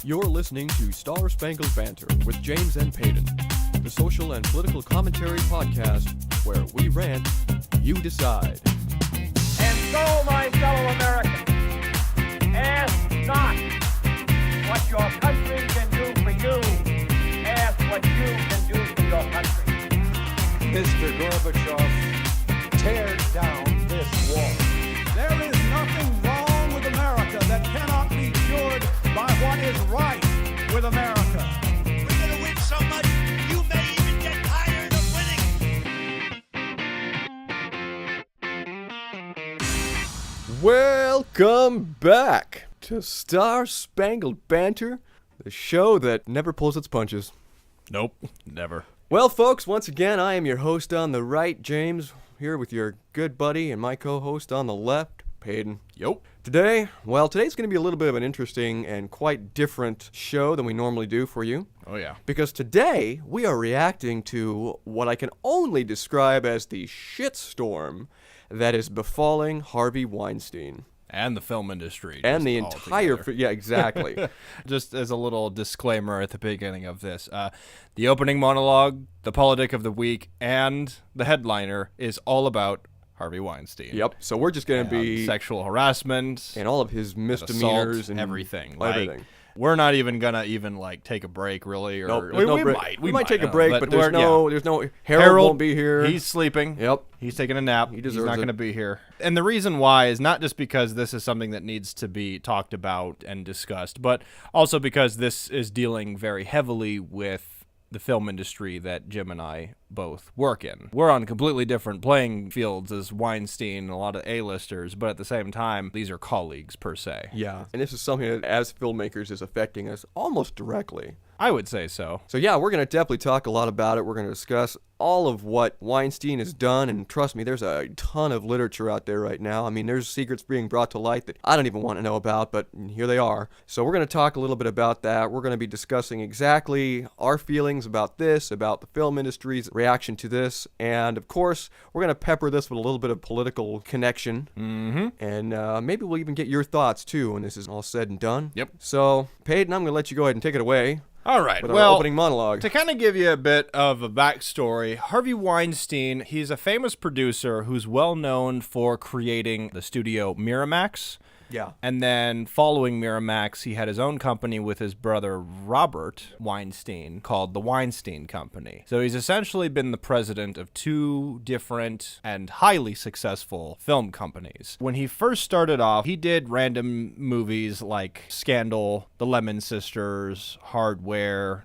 You're listening to Spangled Banter with James and Payton, the social and political commentary podcast where we rant, you decide. And so, my fellow Americans, ask not what your country can do for you, ask what you can do for your country. Mr. Gorbachev, tear down this wall. There is nothing wrong with America that cannot be cured by what is right with America. We're going to win so much, you may even get tired of winning. Welcome back to Star Spangled Banter, the show that never pulls its punches. Nope, never. Well, folks, once again, I am your host on the right, James, here with your good buddy and my co-host on the left, Payton. Yup. Today's going to be a little bit of an interesting and quite different show than we normally do for you. Oh, yeah. Because today, we are reacting to what I can only describe as the shitstorm that is befalling Harvey Weinstein. And the film industry. And the entire... yeah, exactly. Just as a little disclaimer at the beginning of this, the opening monologue, the politic of the week, and the headliner is all about Harvey Weinstein. Yep. So we're just going to be... sexual harassment. And all of his misdemeanors assault, and everything. Everything. We're not even gonna take a break, really. Or nope, we might take a break, but there's no Harold won't be here. He's sleeping. Yep. He's taking a nap. He's not going to be here. And the reason why is not just because this is something that needs to be talked about and discussed, but also because this is dealing very heavily with the film industry that Jim and I both work in. We're on completely different playing fields as Weinstein and a lot of A-listers, but at the same time, these are colleagues per se. Yeah, and this is something that, as filmmakers, is affecting us almost directly. I would say so. So yeah, we're going to definitely talk a lot about it. We're going to discuss all of what Weinstein has done, and trust me, there's a ton of literature out there right now. I mean, there's secrets being brought to light that I don't even want to know about, but here they are. So we're going to talk a little bit about that. We're going to be discussing exactly our feelings about this, about the film industry's reaction to this, and of course, we're going to pepper this with a little bit of political connection, and maybe we'll even get your thoughts too when this is all said and done. Yep. So, Peyton, I'm going to let you go ahead and take it away. All right, with our opening monologue. To kind of give you a bit of a backstory, Harvey Weinstein, he's a famous producer who's well known for creating the studio Miramax. Yeah. And then following Miramax, he had his own company with his brother Robert Weinstein called the Weinstein Company. So he's essentially been the president of two different and highly successful film companies. When he first started off, he did random movies like Scandal, The Lemon Sisters, Hardware,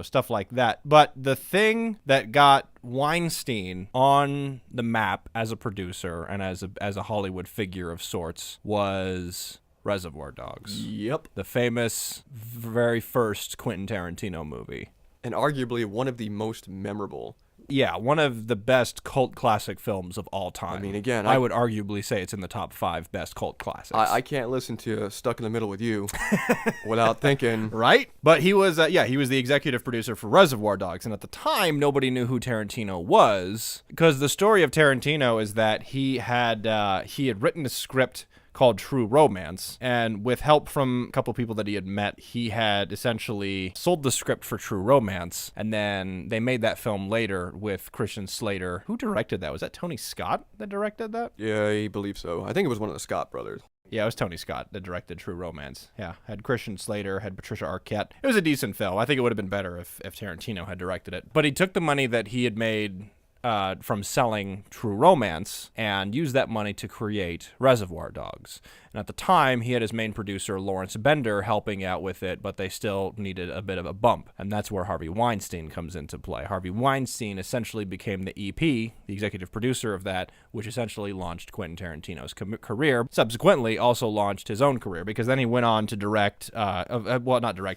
stuff like that. But the thing that got Weinstein on the map as a producer and as a Hollywood figure of sorts was Reservoir Dogs. Yep. The famous very first Quentin Tarantino movie. And arguably one of the most memorable. Yeah, one of the best cult classic films of all time. I mean, again, I would arguably say it's in the top 5 best cult classics. I can't listen to Stuck in the Middle with You without thinking. Right? But he was the executive producer for Reservoir Dogs, and at the time, nobody knew who Tarantino was, because the story of Tarantino is that he had written a script called True Romance, and with help from a couple people that he had met, he had essentially sold the script for True Romance, and then they made that film later with Christian Slater. Who directed that? Was that Tony Scott that directed that? Yeah, I believe so. I think it was one of the Scott brothers. Yeah, it was Tony Scott that directed True Romance. Yeah, had Christian Slater, had Patricia Arquette. It was a decent film. I think it would have been better if Tarantino had directed it. But he took the money that he had made from selling True Romance and used that money to create Reservoir Dogs. And at the time, he had his main producer, Lawrence Bender, helping out with it, but they still needed a bit of a bump. And that's where Harvey Weinstein comes into play. Harvey Weinstein essentially became the EP, the executive producer of that, which essentially launched Quentin Tarantino's career. Subsequently, also launched his own career, because then he went on to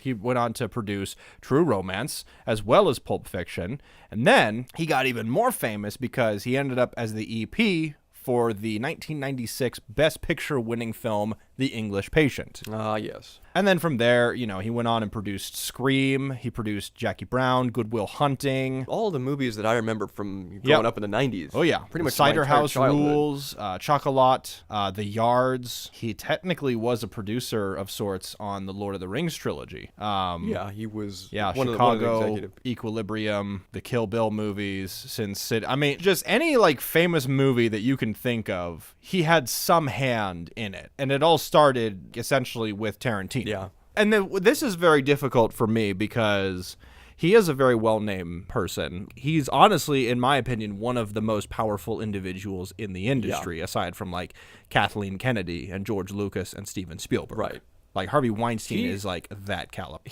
he went on to produce True Romance, as well as Pulp Fiction. And then he got even more famous because he ended up as the EP for the 1996 Best Picture winning film The English Patient. Yes. And then from there, you know, he went on and produced Scream. He produced Jackie Brown, Good Will Hunting. All the movies that I remember from growing up in the 90s. Oh, yeah. Pretty much Cider my entire House childhood. Rules, Chocolat, The Yards. He technically was a producer of sorts on the Lord of the Rings trilogy. Yeah, he was Yeah, one of the Chicago, executive. Equilibrium, the Kill Bill movies, Sin City. I mean, just any like famous movie that you can think of, he had some hand in it. And it all started essentially with Tarantino. Yeah. And then this is very difficult for me because he is a very well-named person. He's honestly, in my opinion, one of the most powerful individuals in the industry, aside from like Kathleen Kennedy and George Lucas and Steven Spielberg. Right. Like Harvey Weinstein is like that caliber.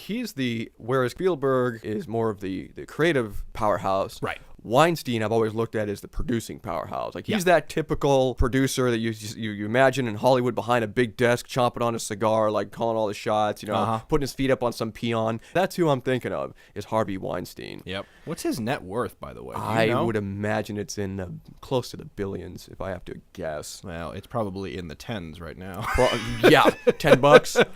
Whereas Spielberg is more of the creative powerhouse. Right. Weinstein, I've always looked at as the producing powerhouse. Like he's that typical producer that you imagine in Hollywood behind a big desk, chomping on a cigar, like calling all the shots, you know, putting his feet up on some peon. That's who I'm thinking of, is Harvey Weinstein. Yep. What's his net worth, by the way? Do you I know? would imagine it's in close to the billions, if I have to guess. Well, it's probably in the tens right now. Well, yeah, $10.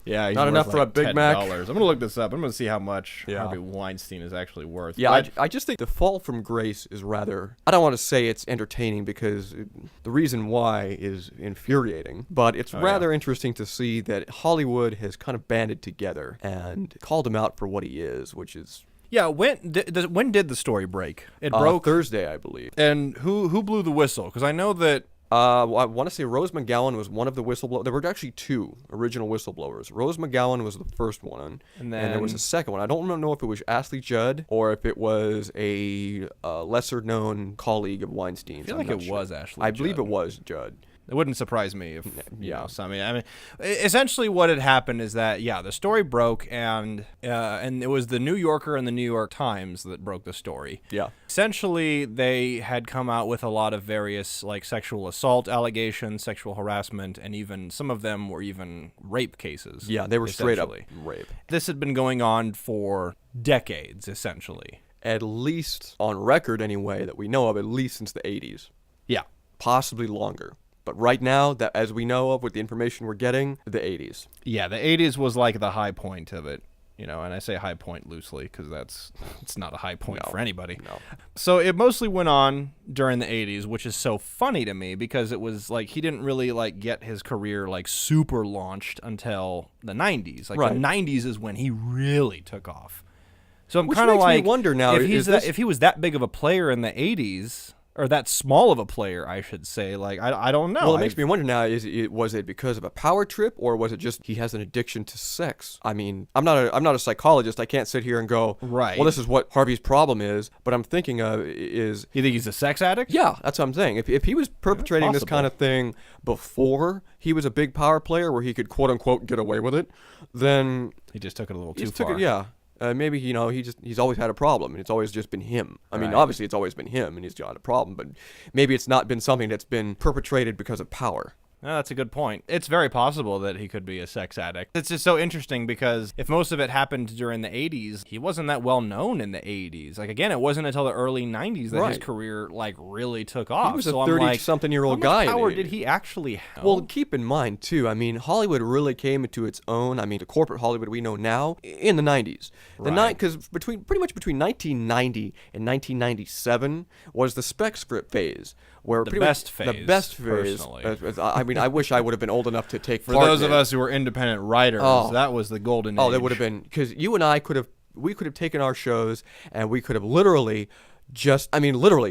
Yeah, he's Not worth enough for a like Big Mac. $10. I'm gonna look this up. I'm gonna see how much Yeah. Harvey Weinstein is actually worth. Yeah, But- I just think the fall from grace is rather, I don't want to say it's entertaining because the reason why is infuriating, but it's rather interesting to see that Hollywood has kind of banded together and called him out for what he is, which is yeah. When did the story break? It broke. Thursday, I believe. And who blew the whistle? Because I know that. Well, I want to say Rose McGowan was one of the whistleblowers. There were actually two original whistleblowers. Rose McGowan was the first one, And there was then- a second one. I don't know if it was Ashley Judd or if it was a lesser-known colleague of Weinstein's. I feel I'm like not it sure. was Ashley I believe Judd. it was Judd. It wouldn't surprise me if you Yeah. know. So, I mean, essentially, what had happened is that the story broke, and it was the New Yorker and the New York Times that broke the story. Yeah. Essentially, they had come out with a lot of various like sexual assault allegations, sexual harassment, and even some of them were even rape cases. Yeah, they were straight up essentially. rape. This had been going on for decades, essentially. At least on record, anyway, that we know of, at least since the 80s. Yeah. Possibly longer. But right now, that as we know of with the information we're getting, the 80s. Yeah, the 80s was like the high point of it, you know, and I say high point loosely because it's not a high point for anybody. No. So it mostly went on during the 80s, which is so funny to me because it was like he didn't really like get his career like super launched until the 90s. Like Right. the 90s is when he really took off. So I'm Which kind of makes me like wonder now, if he was that big of a player in the 80s, or that small of a player, I should say. Like I don't know. Well, it makes me wonder now: was it because of a power trip, or was it just he has an addiction to sex? I mean, I'm not a psychologist. I can't sit here and go, Right. well, this is what Harvey's problem is. But I'm thinking of is, You think he's a sex addict? yeah, that's what I'm saying. If he was perpetrating this possible. kind of thing before he was a big power player, where he could quote unquote get away with it, then He just took it a little he too just took far. it. Yeah. Maybe he's always had a problem, and it's always just been him. I mean, Right. obviously it's always been him, and he's got a problem. But maybe it's not been something that's been perpetrated because of power. No, that's a good point. It's very possible that he could be a sex addict. It's just so interesting because if most of it happened during the 80s, he wasn't that well known in the 80s. Like, again, it wasn't until the early 90s that his Right. career, like, really took off. He was a so I'm like, 30-something-year-old how guy much in the power did 80s. he actually have? Well, keep in mind, too, I mean, Hollywood really came into its own, I mean, the corporate Hollywood we know now, in the 90s. Right. Because pretty much between 1990 and 1997 was the spec script phase. Where The pretty best much, The phase, best phase. personally. I mean, I wish I would have been old enough to take For part those in of it. us who were independent writers, Oh. that was the golden age. Oh, that would have been, because you and I could have taken our shows and we could have literally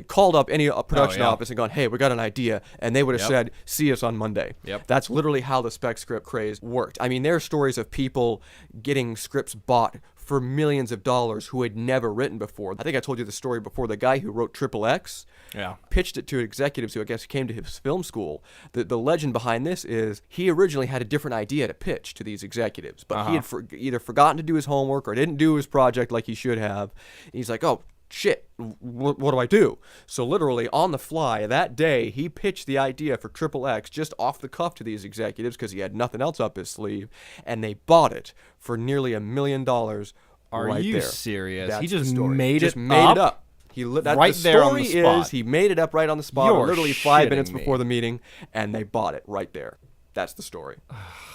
called up any production Oh, yeah. office and gone, hey, we got an idea. And they would have Yep. said, see us on Monday. Yep. That's literally how the spec script craze worked. I mean, there are stories of people getting scripts bought for millions of dollars who had never written before. I think I told you the story before. The guy who wrote Triple X Yeah. pitched it to executives who I guess came to his film school. The legend behind this is he originally had a different idea to pitch to these executives, but he had either forgotten to do his homework or didn't do his project like he should have. And he's like, oh, shit, what do I do? So literally on the fly that day, he pitched the idea for Triple X just off the cuff to these executives because he had nothing else up his sleeve, and they bought it for nearly $1 million. Are right you there. serious? That's He the just story. made Just it made up? it up. Right the there on the story spot. is he made it up right on the spot, You're literally 5 shitting minutes me. before the meeting, and they bought it right there. That's the story.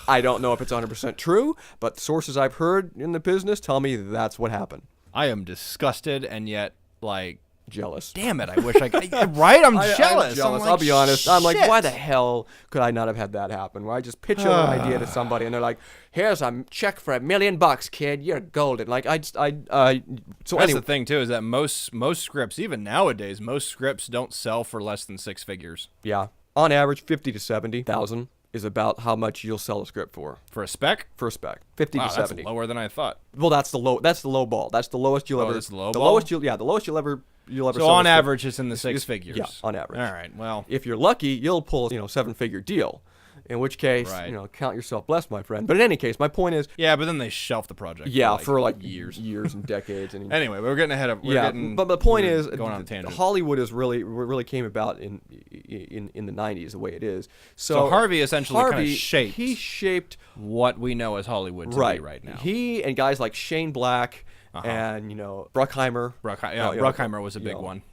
I don't know if it's 100% true, but the sources I've heard in the business tell me that's what happened. I am disgusted and yet, like, Jealous. damn it, I wish I could. Right? I'm jealous. I'm jealous. like, I'll be honest. I'm like, shit. why the hell could I not have had that happen? Where I just pitch an idea to somebody and they're like, here's a check for $1 million, kid. You're golden. Like, so That's anyway. the thing, too, is that most scripts, even nowadays, most scripts don't sell for less than 6 figures. Yeah. On average, 50 to 70,000 is about how much you'll sell a script for. For a spec? For a spec. 50 Wow, to that's 70. lower than I thought. Well, that's the low ball. That's the lowest you'll ever. That's the low the ball? lowest you'll ever So sell on a script. average, it's in the 6 figures. Yeah, on average. All right, well. If you're lucky, you'll pull, 7-figure deal. In which case, Right. count yourself blessed, my friend. But in any case, my point is, Yeah, but then they shelf the project. for like years. and decades. And Anyway, we're getting ahead of. but the point is, going on a tangent. Hollywood is really came about in the 90s the way it is. So Harvey essentially kind of shaped. He shaped what we know as Hollywood to be right now. He and guys like Shane Black and Bruckheimer. Bruckheimer was a big one.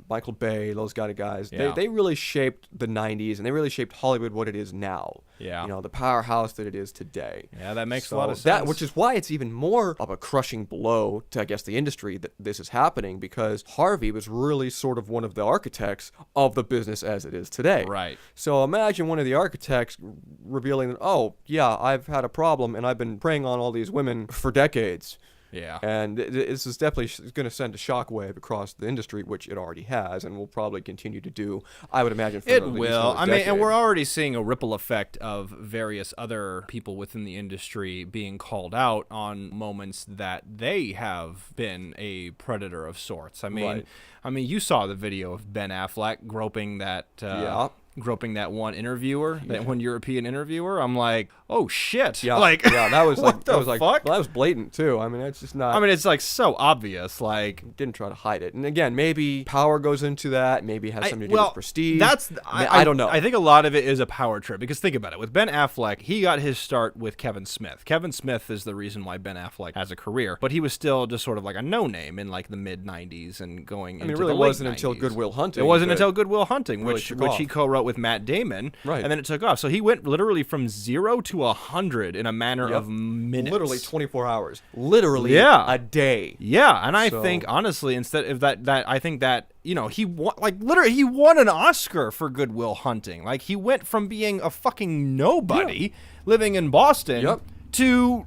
Michael Bay, those kind of guys. Yeah. They really shaped the 90s, and they really shaped Hollywood what it is now. Yeah. The powerhouse that it is today. Yeah, that makes a lot of sense. Which is why it's even more of a crushing blow to, I guess, the industry that this is happening, because Harvey was really sort of one of the architects of the business as it is today. Right. So imagine one of the architects revealing that, oh, yeah, I've had a problem, and I've been preying on all these women for decades. Yeah. And this is definitely going to send a shockwave across the industry, which it already has, and will probably continue to do, I would imagine, for It at least will. another I mean, and decade. we're already seeing a ripple effect of various other people within the industry being called out on moments that they have been a predator of sorts. I mean, Right. you saw the video of Ben Affleck groping that one interviewer, that one European interviewer. I'm like, oh shit. Yeah, Like, that was like what that was the like fuck? that was blatant too. I mean, it's just not. I mean, it's like so obvious. Like, didn't try to hide it. And again, maybe power goes into that. Maybe it has something to do with prestige. I don't know. I think a lot of it is a power trip, because think about it. With Ben Affleck, he got his start with Kevin Smith. Kevin Smith is the reason why Ben Affleck has a career, but he was still just sort of like a no-name in like the mid-90s and going into it really the late wasn't 90s. until Good Will Hunting. It wasn't that until Good Will Hunting, really which took he off. co-wrote with Matt Damon, Right. and then it took off. So he went literally from 0 to 100 in a matter of minutes. Literally 24 hours. Literally Yeah. a day. Yeah, and I So- think honestly, instead of that I think that he won, like literally he won an Oscar for Good Will Hunting. Like he went from being a fucking nobody living in Boston Yep. to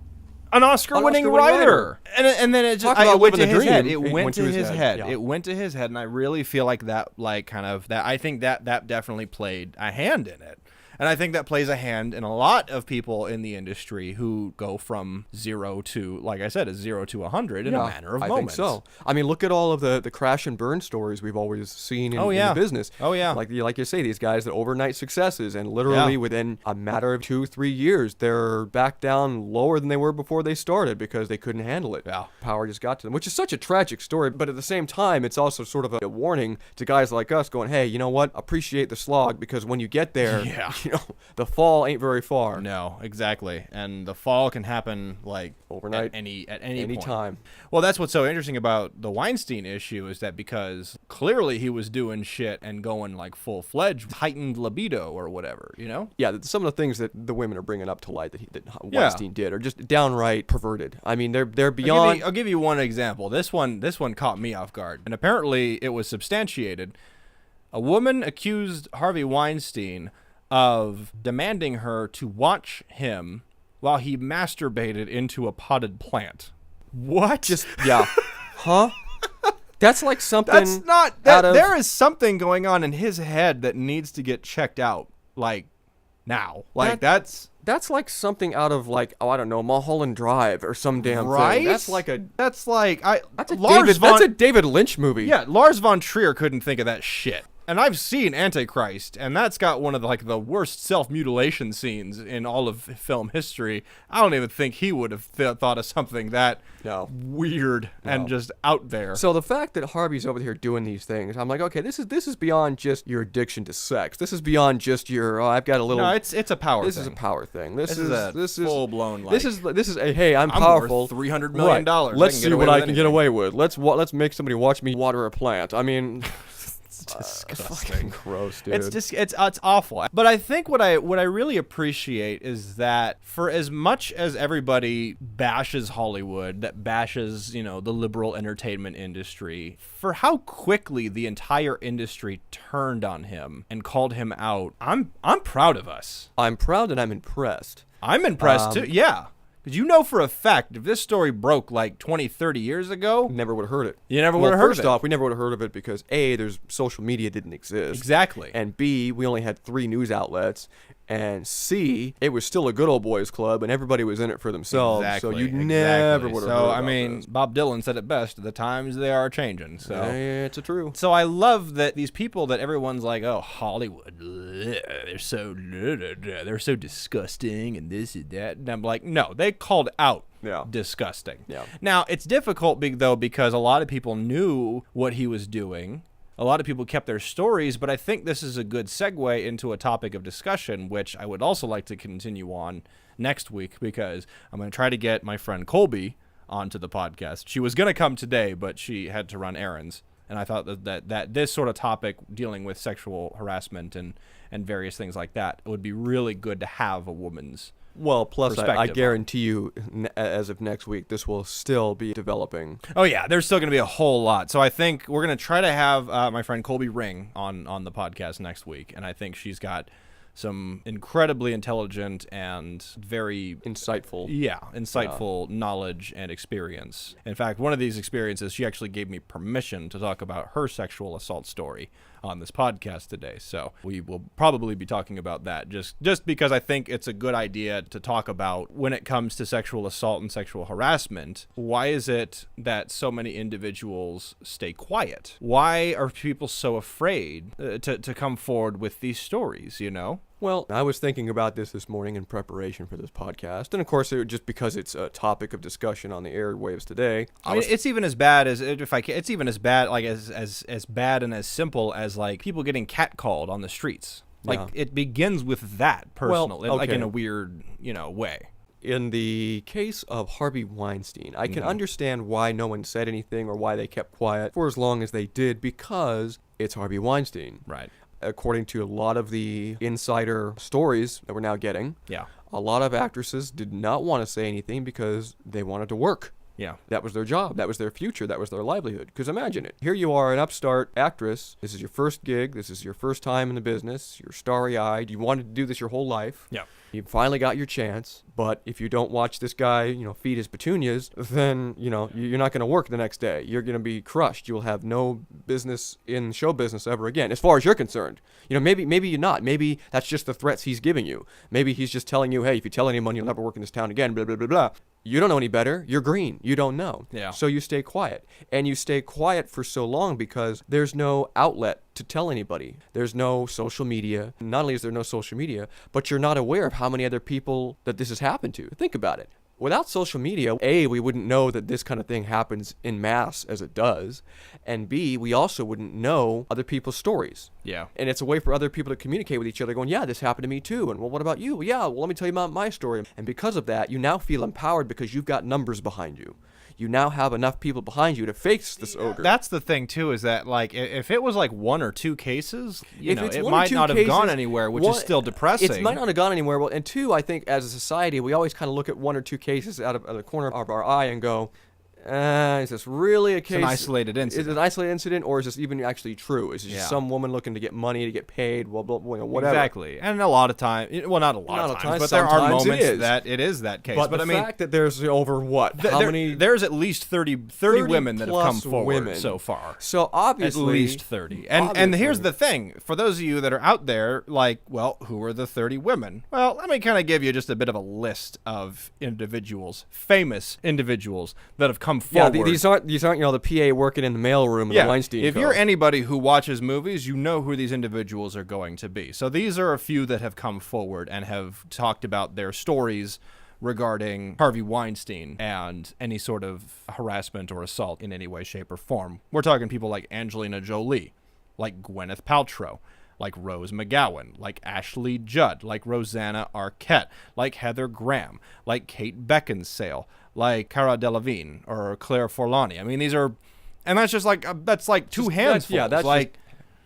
an Oscar-winning Oscar-winning writer. And then it Talk just about it went to living the his head. dream. It went to his head. Yeah. It went to his head, and I really feel like that, like kind of that. I think that definitely played a hand in it. And I think that plays a hand in a lot of people in the industry who go from 0 to, like I said, 0 to 100 in a matter of moments. I think so. I mean, look at all of the crash and burn stories we've always seen in the business. Oh, yeah. Like you say, these guys that overnight successes, and literally within a matter of 2-3 years, they're back down lower than they were before they started because they couldn't handle it. Yeah. Power just got to them, which is such a tragic story. But at the same time, it's also sort of a warning to guys like us going, hey, you know what? Appreciate the slog, because when you get there, the fall ain't very far. No, exactly. And the fall can happen like Overnight. at any point. time. Well, that's what's so interesting about the Weinstein issue, is that because clearly he was doing shit and going like full-fledged heightened libido or whatever, Yeah, some of the things that the women are bringing up to light that Weinstein did are just downright perverted. I mean, they're beyond. I'll give you one example. This one caught me off guard, and apparently it was substantiated. A woman accused Harvey Weinstein of demanding her to watch him while he masturbated into a potted plant. What? Huh? That's like something. That's not that. There is something going on in his head that needs to get checked out. Like now. Like that's like something out of like, oh, I don't know, Mulholland Drive or some damn right. thing. That's a David Lynch movie. Yeah, Lars von Trier couldn't think of that shit. And I've seen Antichrist, and that's got one of the worst self-mutilation scenes in all of film history. I don't even think he would have thought of something that weird and just out there. So the fact that Harvey's over here doing these things, I'm like, okay, this is beyond just your addiction to sex. This is beyond just your, I've got a little. No, it's a power thing. This is a power thing. This is full-blown. This is a hey, I'm powerful. Worth $300 million. Right. Let's see what I can get away with. Let's make somebody watch me water a plant. I mean. It's disgusting. Fucking gross, dude. It's awful. But I think what I really appreciate is that for as much as everybody bashes Hollywood, that bashes, the liberal entertainment industry, for how quickly the entire industry turned on him and called him out, I'm proud of us. I'm proud and I'm impressed. I'm impressed too. Yeah. Because for a fact, if this story broke like 20, 30 years ago, Never would have heard it. You never would have heard of First it. off, we never would have heard of it because A, there's social media didn't exist. Exactly. And B, we only had 3 news outlets. And C, it was still a good old boys club and everybody was in it for themselves. So you never would have heard about this. Bob Dylan said it best, the times they are changing. So It's a true. So I love that these people that everyone's like, oh, Hollywood, they're so disgusting and this and that. And I'm like, no, they called out disgusting. Yeah. Now, it's difficult, though, because a lot of people knew what he was doing. A lot of people kept their stories, but I think this is a good segue into a topic of discussion, which I would also like to continue on next week, because I'm going to try to get my friend Colby onto the podcast. She was going to come today, but she had to run errands. And I thought that this sort of topic dealing with sexual harassment and various things like that would be really good to have a woman's Well, plus I perspective on. guarantee you, as of next week, this will still be developing. Oh, yeah, there's still going to be a whole lot. So I think we're going to try to have my friend Colby Ring on the podcast next week. And I think she's got some incredibly intelligent and very Insightful. insightful knowledge and experience. In fact, one of these experiences, she actually gave me permission to talk about her sexual assault story on this podcast today. So we will probably be talking about that just because I think it's a good idea to talk about when it comes to sexual assault and sexual harassment. Why is it that so many individuals stay quiet? Why are people so afraid to come forward with these stories, Well, I was thinking about this morning in preparation for this podcast, and of course, just because it's a topic of discussion on the airwaves today. I mean, it's even as bad as it's even as bad like as bad and as simple as like people getting catcalled on the streets. Like it begins with that personal, like in a weird, way. In the case of Harvey Weinstein, I can understand why no one said anything or why they kept quiet for as long as they did, because it's Harvey Weinstein. Right. According to a lot of the insider stories that we're now getting, a lot of actresses did not want to say anything because they wanted to work. Yeah. That was their job. That was their future. That was their livelihood. Because imagine it. Here you are, an upstart actress. This is your first gig. This is your first time in the business. You're starry-eyed. You wanted to do this your whole life. Yeah. You finally got your chance. But if you don't watch this guy, feed his petunias, then, you're not going to work the next day. You're going to be crushed. You'll have no business in show business ever again, as far as you're concerned. Maybe you're not. Maybe that's just the threats he's giving you. Maybe he's just telling you, hey, if you tell anyone, you'll never work in this town again, blah, blah, blah, blah. You don't know any better. You're green. You don't know. Yeah. So you stay quiet. And you stay quiet for so long because there's no outlet to tell anybody. There's no social media. Not only is there no social media, but you're not aware of how many other people that this has happened to. Think about it. Without social media, A, we wouldn't know that this kind of thing happens in mass as it does. And B, we also wouldn't know other people's stories. Yeah. And it's a way for other people to communicate with each other going, yeah, this happened to me too. And well, what about you? Yeah, well, let me tell you about my story. And because of that, you now feel empowered because you've got numbers behind you. You now have enough people behind you to face this ogre. That's the thing too, is that like if it was like 1 or 2 cases, it one or might two not have cases, gone anywhere, which is still depressing. It might not have gone anywhere. Well, and 2, I think as a society, we always kind of look at 1 or 2 cases out of the corner of our eye and go, is this really a case? It's an isolated incident. Is it an isolated incident, or is this even actually true? Is it just some woman looking to get money, to get paid, whatever? Exactly. And a lot of time, well, not a lot of times, but there are sometimes moments that it is that case. But the I mean, fact that there's over what? How many? There's at least 30 women that have come forward so far. So obviously, at least 30. And here's the thing. For those of you that are out there, like, well, who are the 30 women? Well, let me kind of give you just a bit of a list of individuals, famous individuals that have come forward. Yeah, these aren't the PA working in the mailroom of the Weinstein If Co. you're anybody who watches movies, you know who these individuals are going to be. So these are a few that have come forward and have talked about their stories regarding Harvey Weinstein and any sort of harassment or assault in any way, shape, or form. We're talking people like Angelina Jolie, like Gwyneth Paltrow, like Rose McGowan, like Ashley Judd, like Rosanna Arquette, like Heather Graham, like Kate Beckinsale, like Cara Delevingne or Claire Forlani. I mean, these are, and that's just like that's like two handfuls. That's like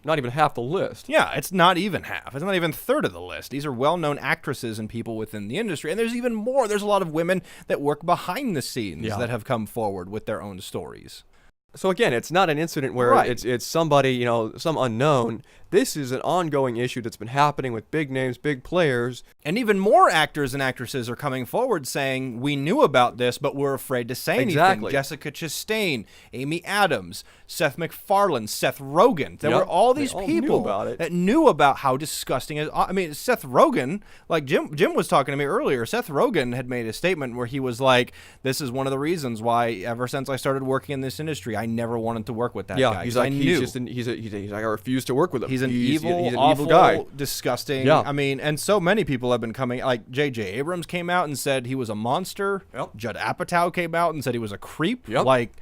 not even half the list. Yeah, it's not even half. It's not even a third of the list. These are well-known actresses and people within the industry. And there's even more. There's a lot of women that work behind the scenes that have come forward with their own stories. So again, it's not an incident where Right. it's somebody, some unknown. This is an ongoing issue that's been happening with big names, big players. And even more actors and actresses are coming forward saying, we knew about this, but we're afraid to say anything. Exactly. Jessica Chastain, Amy Adams, Seth MacFarlane, Seth Rogen. There were all these They all knew people about it. that knew about how disgusting it is. I mean, Seth Rogen, like Jim was talking to me earlier, Seth Rogen had made a statement where he was like, this is one of the reasons why ever since I started working in this industry, I never wanted to work with that guy. He's 'cause like, I knew. he's like, I refuse to work with him. He's an evil, he's an awful, evil guy. disgusting. Yeah. I mean, and so many people have been coming. Like J.J. Abrams came out and said he was a monster. Yep. Judd Apatow came out and said he was a creep. Yep. Like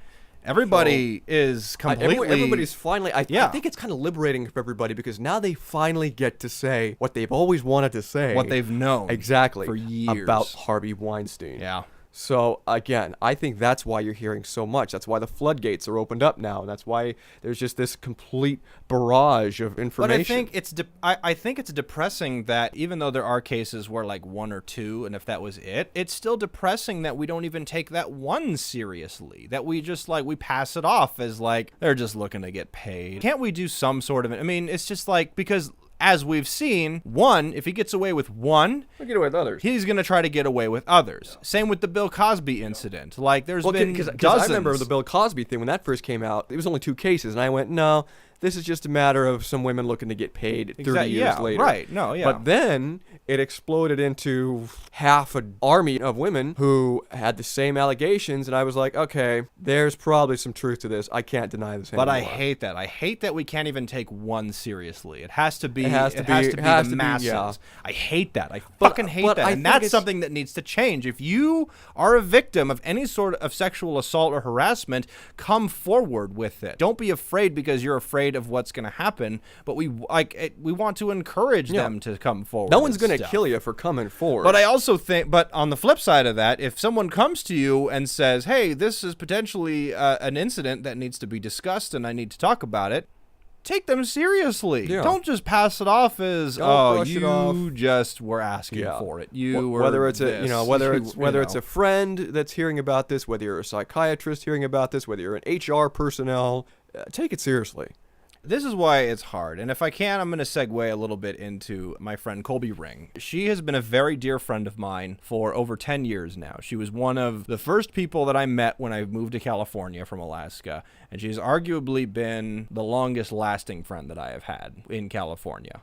everybody is completely. Everybody's finally. I Yeah. think it's kind of liberating for everybody because now they finally get to say what they've always wanted to say. what they've known exactly for years about Harvey Weinstein. Yeah. So again, I think that's why you're hearing so much. That's why the floodgates are opened up now, and that's why there's just this complete barrage of information. But I think it's I think it's depressing that even though there are cases where like one or two, and if that was it, it's still depressing that we don't even take that one seriously. That we just we pass it off as like they're just looking to get paid. Can't we do some sort of? I mean, it's just like because. As we've seen, if he gets away with one, We'll get away with others. he's going to try to get away with others. Same with the Bill Cosby incident. Like, there's been Because dozens. I remember the Bill Cosby thing when that first came out. It was only 2 cases, and I went, no, this is just a matter of some women looking to get paid 30 years later. Right. No, yeah. But then it exploded into half an army of women who had the same allegations, and I was like, okay, there's probably some truth to this. I can't deny this anymore. But I hate that. I hate that we can't even take one seriously. It has to be. It has to be the masses. yeah. I hate that. I fucking hate but that. I And think that's it's- something that needs to change. If you are a victim of any sort of sexual assault or harassment, come forward with it. Don't be afraid because you're afraid of what's going to happen. But we want to encourage them to come forward. No one's going going to kill you for coming forward. But I also think, but on the flip side of that, if someone comes to you and says, hey, this is potentially an incident that needs to be discussed and I need to talk about it, take them seriously. Yeah. Don't just pass it off as, Don't brush it off. you just were asking for it. You were whether it's this. whether it's a friend that's hearing about this, whether you're a psychiatrist hearing about this, whether you're an HR personnel, take it seriously. This is why it's hard. And if I can, I'm going to segue a little bit into my friend Colby Ring. She has been a very dear friend of mine for over 10 years now. She was one of the first people that I met when I moved to California from Alaska. And she's arguably been the longest lasting friend that I have had in California.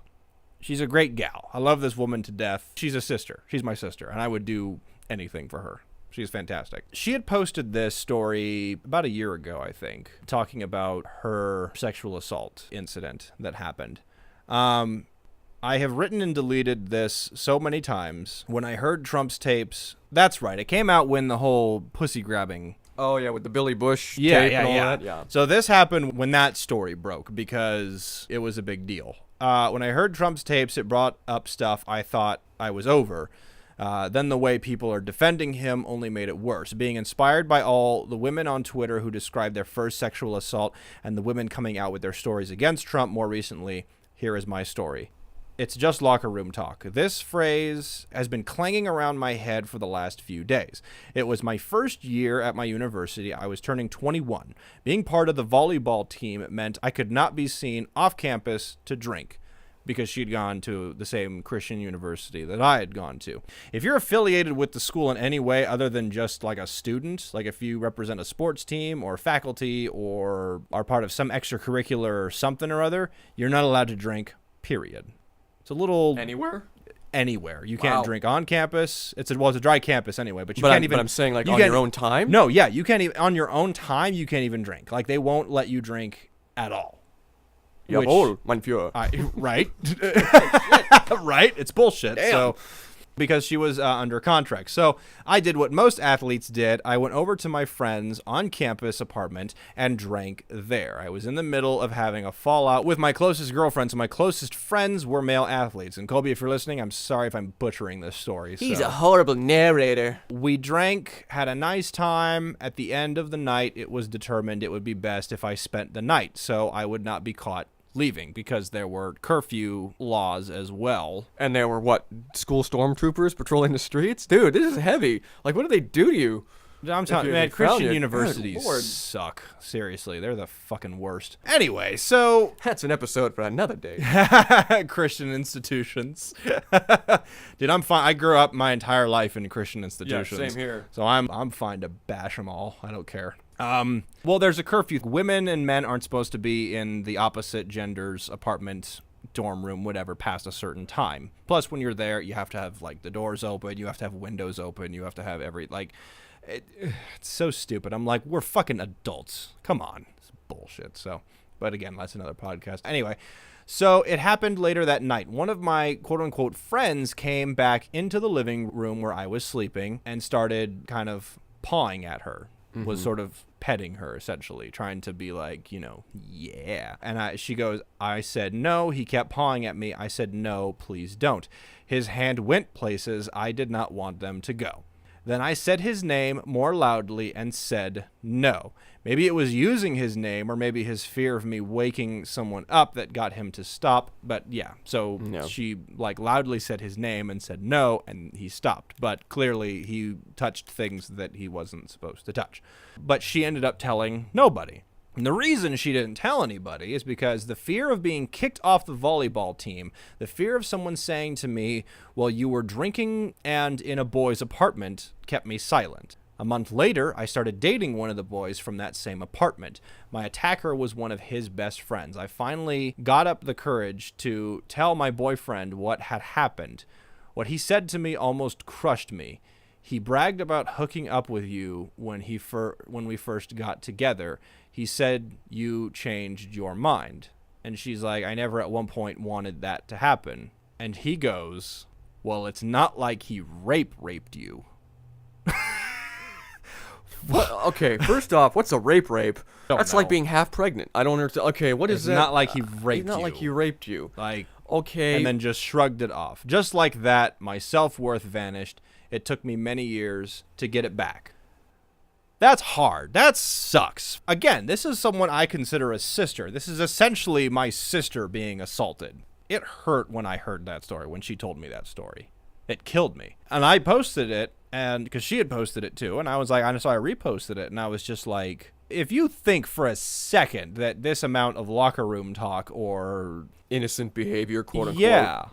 She's a great gal. I love this woman to death. She's a sister. She's my sister. And I would do anything for her. She's fantastic. She had posted this story about a year ago, I think, talking about her sexual assault incident that happened. I have written and deleted this so many times. When I heard Trump's tapes, that's right. It came out when the whole pussy grabbing. Oh yeah, with the Billy Bush Yeah, tape yeah, and all yeah. that. Yeah. So this happened when that story broke because it was a big deal. When I heard Trump's tapes, it brought up stuff I thought I was over. Then the way people are defending him only made it worse. Being inspired by all the women on Twitter who described their first sexual assault and the women coming out with their stories against Trump more recently, here is my story. It's just locker room talk. This phrase has been clanging around my head for the last few days. It was my first year at my university. I was turning 21. Being part of the volleyball team meant I could not be seen off campus to drink, because she'd gone to the same Christian university that I had gone to. If you're affiliated with the school in any way other than just like a student, like if you represent a sports team or faculty or are part of some extracurricular something or other, you're not allowed to drink, period. It's a little... Anywhere. You can't drink on campus. It's a dry campus anyway, but you can't even... But I'm saying like you on can't- your own time? No, yeah, you can't even... On your own time, you can't even drink. Like, they won't let you drink at all. Jawohl, mein Führer. Right? Right? It's bullshit. Damn. So, because she was under contract. So I did what most athletes did. I went over to my friend's on-campus apartment and drank there. I was in the middle of having a fallout with my closest girlfriends. So my closest friends were male athletes. And Colby, if you're listening, I'm sorry if I'm butchering this story. He's so. a horrible narrator. We drank, had a nice time. At the end of the night, it was determined it would be best if I spent the night so I would not be caught leaving because there were curfew laws as well. And there were, what, school stormtroopers patrolling the streets? Dude, this is heavy. Like, what do they do to you? I'm telling you, you man, found Christian it. universities Good Lord. suck. Seriously, they're the fucking worst. Anyway, so That's an episode for another day. Christian institutions. Dude, I'm fine. I grew up my entire life in Christian institutions. same here. So I'm fine to bash them all. I don't care. Well, there's a curfew. Women and men aren't supposed to be in the opposite gender's apartment, dorm room, whatever, past a certain time. Plus, when you're there, you have to have like the doors open, you have to have windows open, you have to have it's so stupid. I'm like, we're fucking adults. Come on. It's bullshit. So, but again, that's another podcast. Anyway, so it happened later that night. One of my quote unquote friends came back into the living room where I was sleeping and started kind of pawing at her. Was sort of petting her, essentially, trying to be like, yeah. And she goes, I said no. He kept pawing at me. I said, no, please don't. His hand went places I did not want them to go. Then I said his name more loudly and said no. Maybe it was using his name or maybe his fear of me waking someone up that got him to stop. But yeah, so she like loudly said his name and said no, and he stopped. But clearly he touched things that he wasn't supposed to touch. But she ended up telling nobody. And the reason she didn't tell anybody is because the fear of being kicked off the volleyball team, the fear of someone saying to me, well, you were drinking and in a boy's apartment, kept me silent. A month later, I started dating one of the boys from that same apartment. My attacker was one of his best friends. I finally got up the courage to tell my boyfriend what had happened. What he said to me almost crushed me. He bragged about hooking up with you when we first got together. He said you changed your mind. And she's like, I never at one point wanted that to happen. And he goes, well, it's not like he raped you. What? Okay, first off, what's a rape? That's know. like being half pregnant. I don't understand. Okay, what is It's that? not like he raped It's not you. like he raped you. Like, Okay. and then just shrugged it off. Just like that, my self-worth vanished. It took me many years to get it back. That's hard. That sucks. Again, this is someone I consider a sister. This is essentially my sister being assaulted. It hurt when I heard that story, when she told me that story. It killed me. And I posted it, and because she had posted it too, and I was like, so I reposted it, and I was just like, if you think for a second that this amount of locker room talk or innocent behavior, quote unquote. Yeah.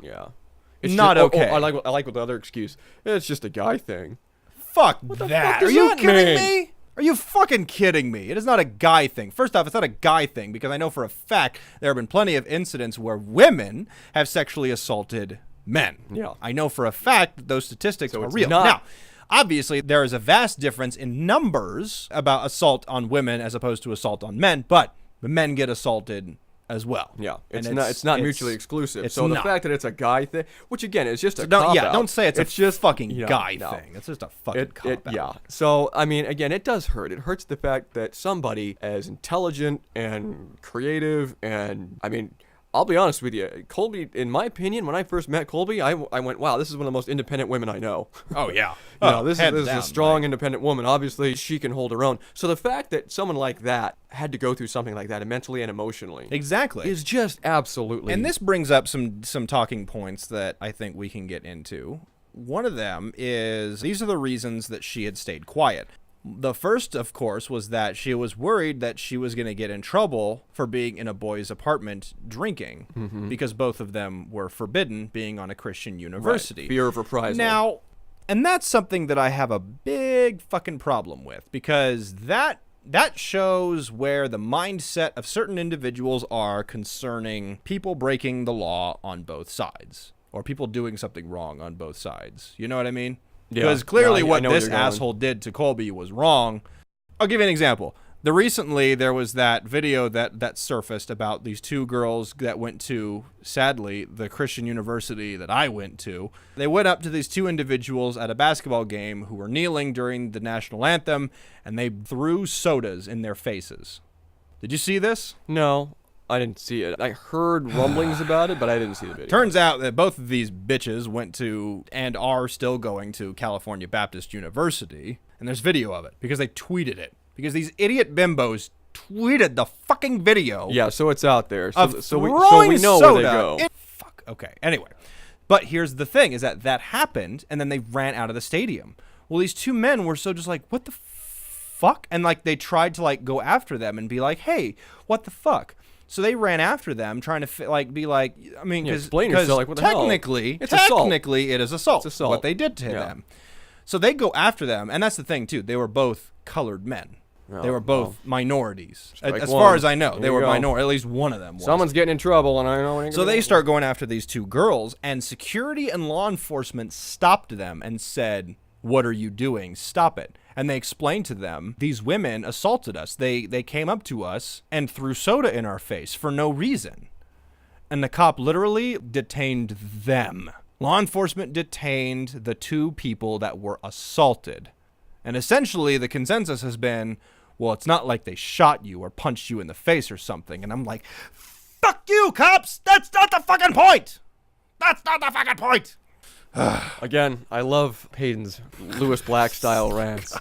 It's Not just, okay. I like with the other excuse. It's just a guy thing. fuck the that. fuck does Are you that kidding mean? me? Are you fucking kidding me? It is not a guy thing. First off, it's not a guy thing because I know for a fact there have been plenty of incidents where women have sexually assaulted men. Yeah. I know for a fact that those statistics are it's real. not- Now, obviously, there is a vast difference in numbers about assault on women as opposed to assault on men, but the men get assaulted as well. Yeah, And it's not mutually exclusive. it's So the not. fact that it's a guy thing, which again is just a Don't, cop yeah, out. don't say it's just a fucking you know, guy no. thing. It's just a fucking cop out. Yeah. So I mean, again, it does hurt. It hurts the fact that somebody as intelligent and creative and I mean, I'll be honest with you, Colby. In my opinion, when I first met Colby, I went, wow, this is one of the most independent women I know. Oh, yeah. You know, this hands is a down, strong, independent woman. Obviously, she can hold her own. So the fact that someone like that had to go through something like that, mentally and emotionally, Exactly. is just absolutely. And this brings up some talking points that I think we can get into. One of them is these are the reasons that she had stayed quiet. The first, of course, was that she was worried that she was going to get in trouble for being in a boy's apartment drinking because both of them were forbidden being on a Christian university. fear of reprisal. Now, and that's something that I have a big fucking problem with because that shows where the mindset of certain individuals are concerning people breaking the law on both sides or people doing something wrong on both sides. You know what I mean? Yeah. Because clearly Yeah, I what know where this you're going. asshole did to Colby was wrong. I'll give you an example. Recently, there was that video that surfaced about these two girls that went to, sadly, the Christian university that I went to. They went up to these two individuals at a basketball game who were kneeling during the national anthem, and they threw sodas in their faces. Did you see this? No, I didn't see it. I heard rumblings about it, but I didn't see the video. Turns out that both of these bitches went to and are still going to California Baptist University, and there's video of it because they tweeted it. Because these idiot bimbos tweeted the fucking video. Yeah, so it's out there. Of So we throwing know where they soda go. Fuck. Okay. Anyway, but here's the thing: is that happened, and then they ran out of the stadium. Well, these two men were so just like, what the fuck? And like they tried to like go after them and be like, hey, what the fuck? So they ran after them, trying to be like, I mean, because explain yourself, like, what the hell? technically, It's assault. it is assault. It's assault. What they did to them. So they go after them, and that's the thing too. They were both colored men. They were both minorities, as far as I know. They were minority. At least one of them was. Someone's getting in trouble, and I know. So they start going after these two girls, and security and law enforcement stopped them and said, "What are you doing? Stop it." And they explained to them, these women assaulted us. They came up to us and threw soda in our face for no reason. And the cop literally detained them. Law enforcement detained the two people that were assaulted. And essentially the consensus has been, well, it's not like they shot you or punched you in the face or something. And I'm like, fuck you, cops! That's not the fucking point! That's not the fucking point! Again, I love Hayden's Lewis Black style rants.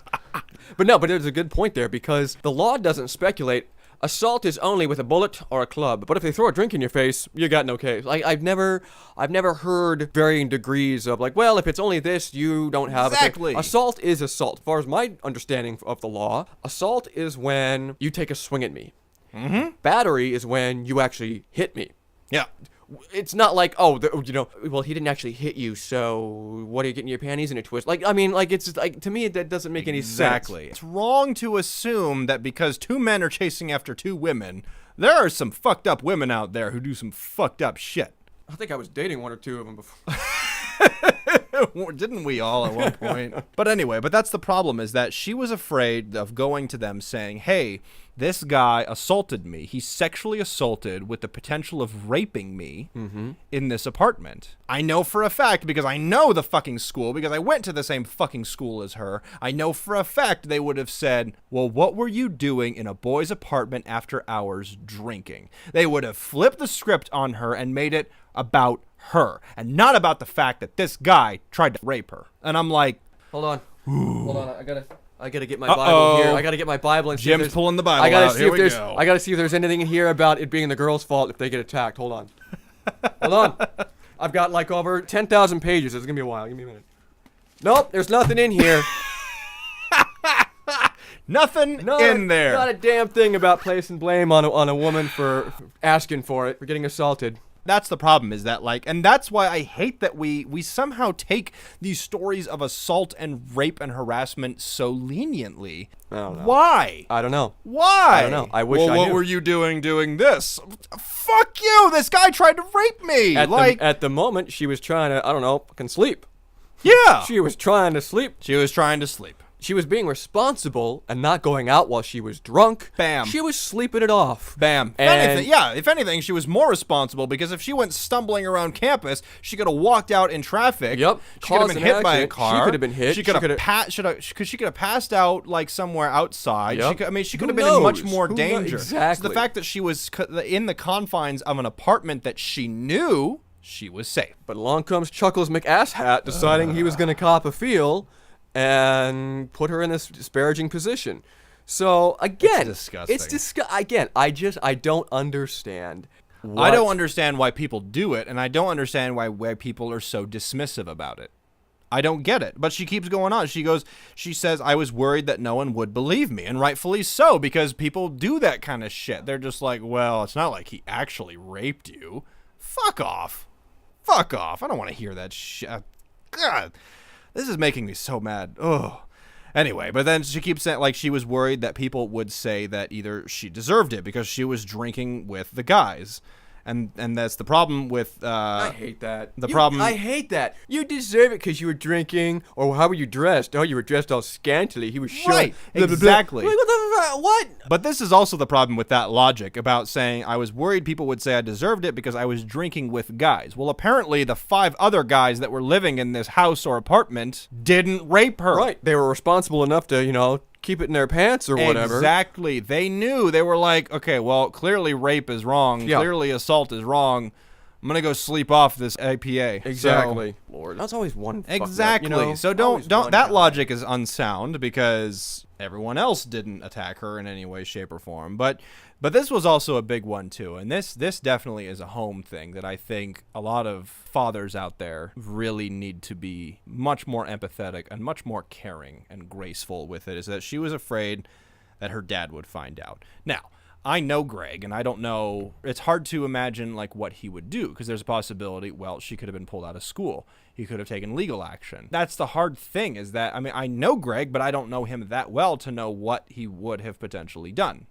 But there's a good point there, because the law doesn't speculate. Assault is only with a bullet or a club. But if they throw a drink in your face, you got no case. Like I've never heard varying degrees of like, well, if it's only this, you don't have Exactly. Assault is assault. As far as my understanding of the law, assault is when you take a swing at me. Mm-hmm. Battery is when you actually hit me. Yeah. It's not like, well, he didn't actually hit you, so what are you getting your panties in a twist? Like, I mean, like, it's like, to me, that doesn't make any sense. Exactly. It's wrong to assume that because two men are chasing after two women, there are some fucked up women out there who do some fucked up shit. I think I was dating one or two of them before. Didn't we all at one point? But anyway, that's the problem, is that she was afraid of going to them saying, hey, this guy assaulted me. He sexually assaulted with the potential of raping me in this apartment. I know for a fact, because I know the fucking school, because I went to the same fucking school as her, I know for a fact they would have said, well, what were you doing in a boy's apartment after hours drinking? They would have flipped the script on her and made it about her, and not about the fact that this guy tried to rape her. And I'm like, Hold on, I gotta get my Bible here. I gotta get my Bible and see if Jim's there's- pulling the Bible I gotta out. see Here if we there's. go. I gotta see if there's anything in here about it being the girl's fault if they get attacked. Hold on. Hold on. I've got like over 10,000 pages. It's gonna be a while. Give me a minute. Nope, there's nothing in here. nothing in there. Not a damn thing about placing blame on a woman for asking for it, for getting assaulted. That's the problem, is that like, and that's why I hate that we somehow take these stories of assault and rape and harassment so leniently. I don't know. Why? I don't know. Why? I don't know. I wish well, I what knew. were you doing this? Fuck you! This guy tried to rape me. At the moment, she was trying to, I don't know, fucking sleep. Yeah. She was trying to sleep. She was trying to sleep. She was being responsible and not going out while she was drunk. Bam. She was sleeping it off. Bam. And If anything, she was more responsible, because if she went stumbling around campus, she could have walked out in traffic. Yep. She could have Caused been an hit by a accident. car. She could have been hit. She could She have passed out like somewhere outside. Yep. She could Who have been in much knows? more Who knows? danger. Exactly. So the fact that she was in the confines of an apartment that she knew, she was safe. But along comes Chuckles McAsshat deciding he was going to cop a feel and put her in this disparaging position. So again, It's disgusting. Again, I don't understand. I don't understand why people do it, and I don't understand why people are so dismissive about it. I don't get it. But she keeps going on. She says, I was worried that no one would believe me, and rightfully so, because people do that kind of shit. They're just like, well, it's not like he actually raped you. Fuck off. Fuck off. I don't want to hear that shit. God. This is making me so mad. Ugh. Anyway, but then she keeps saying, like, she was worried that people would say that either she deserved it because she was drinking with the guys. And that's the problem with I hate that. problem- I hate that. You deserve it because you were drinking, or how were you dressed? Oh, you were dressed all scantily. He was showing. Right, blah, blah, blah. exactly. Like, what? But this is also the problem with that logic about saying I was worried people would say I deserved it because I was drinking with guys. Well, apparently the 5 other guys that were living in this house or apartment didn't rape her. Right. They were responsible enough to, keep it in their pants or whatever. Exactly. They knew. They were like, okay, well, clearly rape is wrong. Yeah. Clearly assault is wrong. I'm going to go sleep off this IPA. Exactly. Lord, that's always one. Exactly. So always don't one that guy. logic is unsound because everyone else didn't attack her in any way, shape, or form. But this was also a big one too, and this definitely is a home thing that I think a lot of fathers out there really need to be much more empathetic and much more caring and graceful with it, is that she was afraid that her dad would find out. Now, I know Greg, and I don't know, it's hard to imagine like what he would do, because there's a possibility, well, she could have been pulled out of school. He could have taken legal action. That's the hard thing, is that, I mean, I know Greg, but I don't know him that well to know what he would have potentially done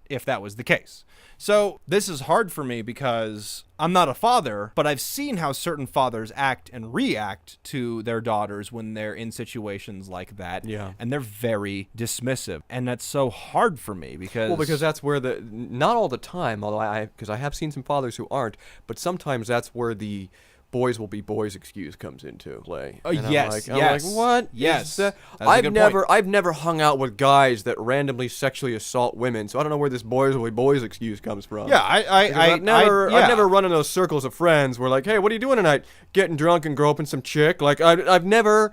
if that was the case. So this is hard for me because I'm not a father, but I've seen how certain fathers act and react to their daughters when they're in situations like that. Yeah. And they're very dismissive. And that's so hard for me because... Well, because that's where not all the time, although because I have seen some fathers who aren't, but sometimes that's where the boys will be boys excuse comes into play. And Yes, I'm yes. like, what? Yes. Is that? That's a good point. I've never hung out with guys that randomly sexually assault women, so I don't know where this boys will be boys excuse comes from. Yeah, I've never run in those circles of friends where like, hey, what are you doing tonight? Getting drunk and groping some chick. Like I've never.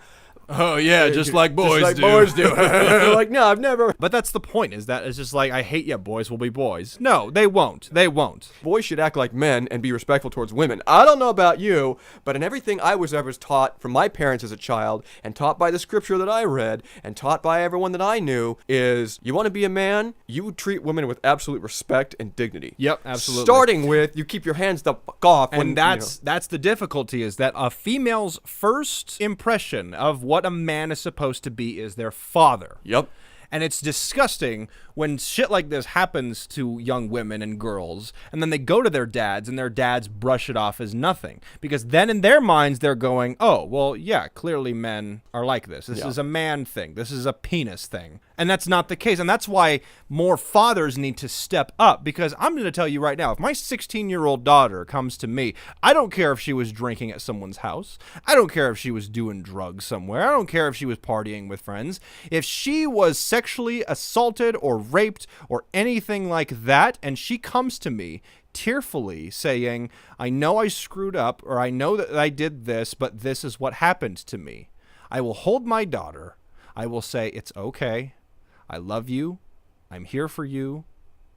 Oh yeah, just like boys do. Boys do. Like, no, I've never. But that's the point, is that it's just like, I hate you, boys will be boys. No, they won't. They won't. Boys should act like men and be respectful towards women. I don't know about you, but in everything I was ever taught from my parents as a child, and taught by the scripture that I read, and taught by everyone that I knew, is you want to be a man, you treat women with absolute respect and dignity. Yep, absolutely. Starting with, you keep your hands the fuck off. And that's the difficulty, is that a female's first impression of what a man is supposed to be is their father. Yep. And it's disgusting when shit like this happens to young women and girls, and then they go to their dads, and their dads brush it off as nothing. Because then in their minds, they're going, oh, well, yeah, clearly men are like this. This is a man thing. This is a penis thing. And that's not the case. And that's why more fathers need to step up. Because I'm going to tell you right now, if my 16-year-old daughter comes to me, I don't care if she was drinking at someone's house. I don't care if she was doing drugs somewhere. I don't care if she was partying with friends. If she was sexually assaulted or raped or anything like that, and she comes to me tearfully saying, I know I screwed up, or I know that I did this, but this is what happened to me, I will hold my daughter. I will say, it's okay. I love you. I'm here for you.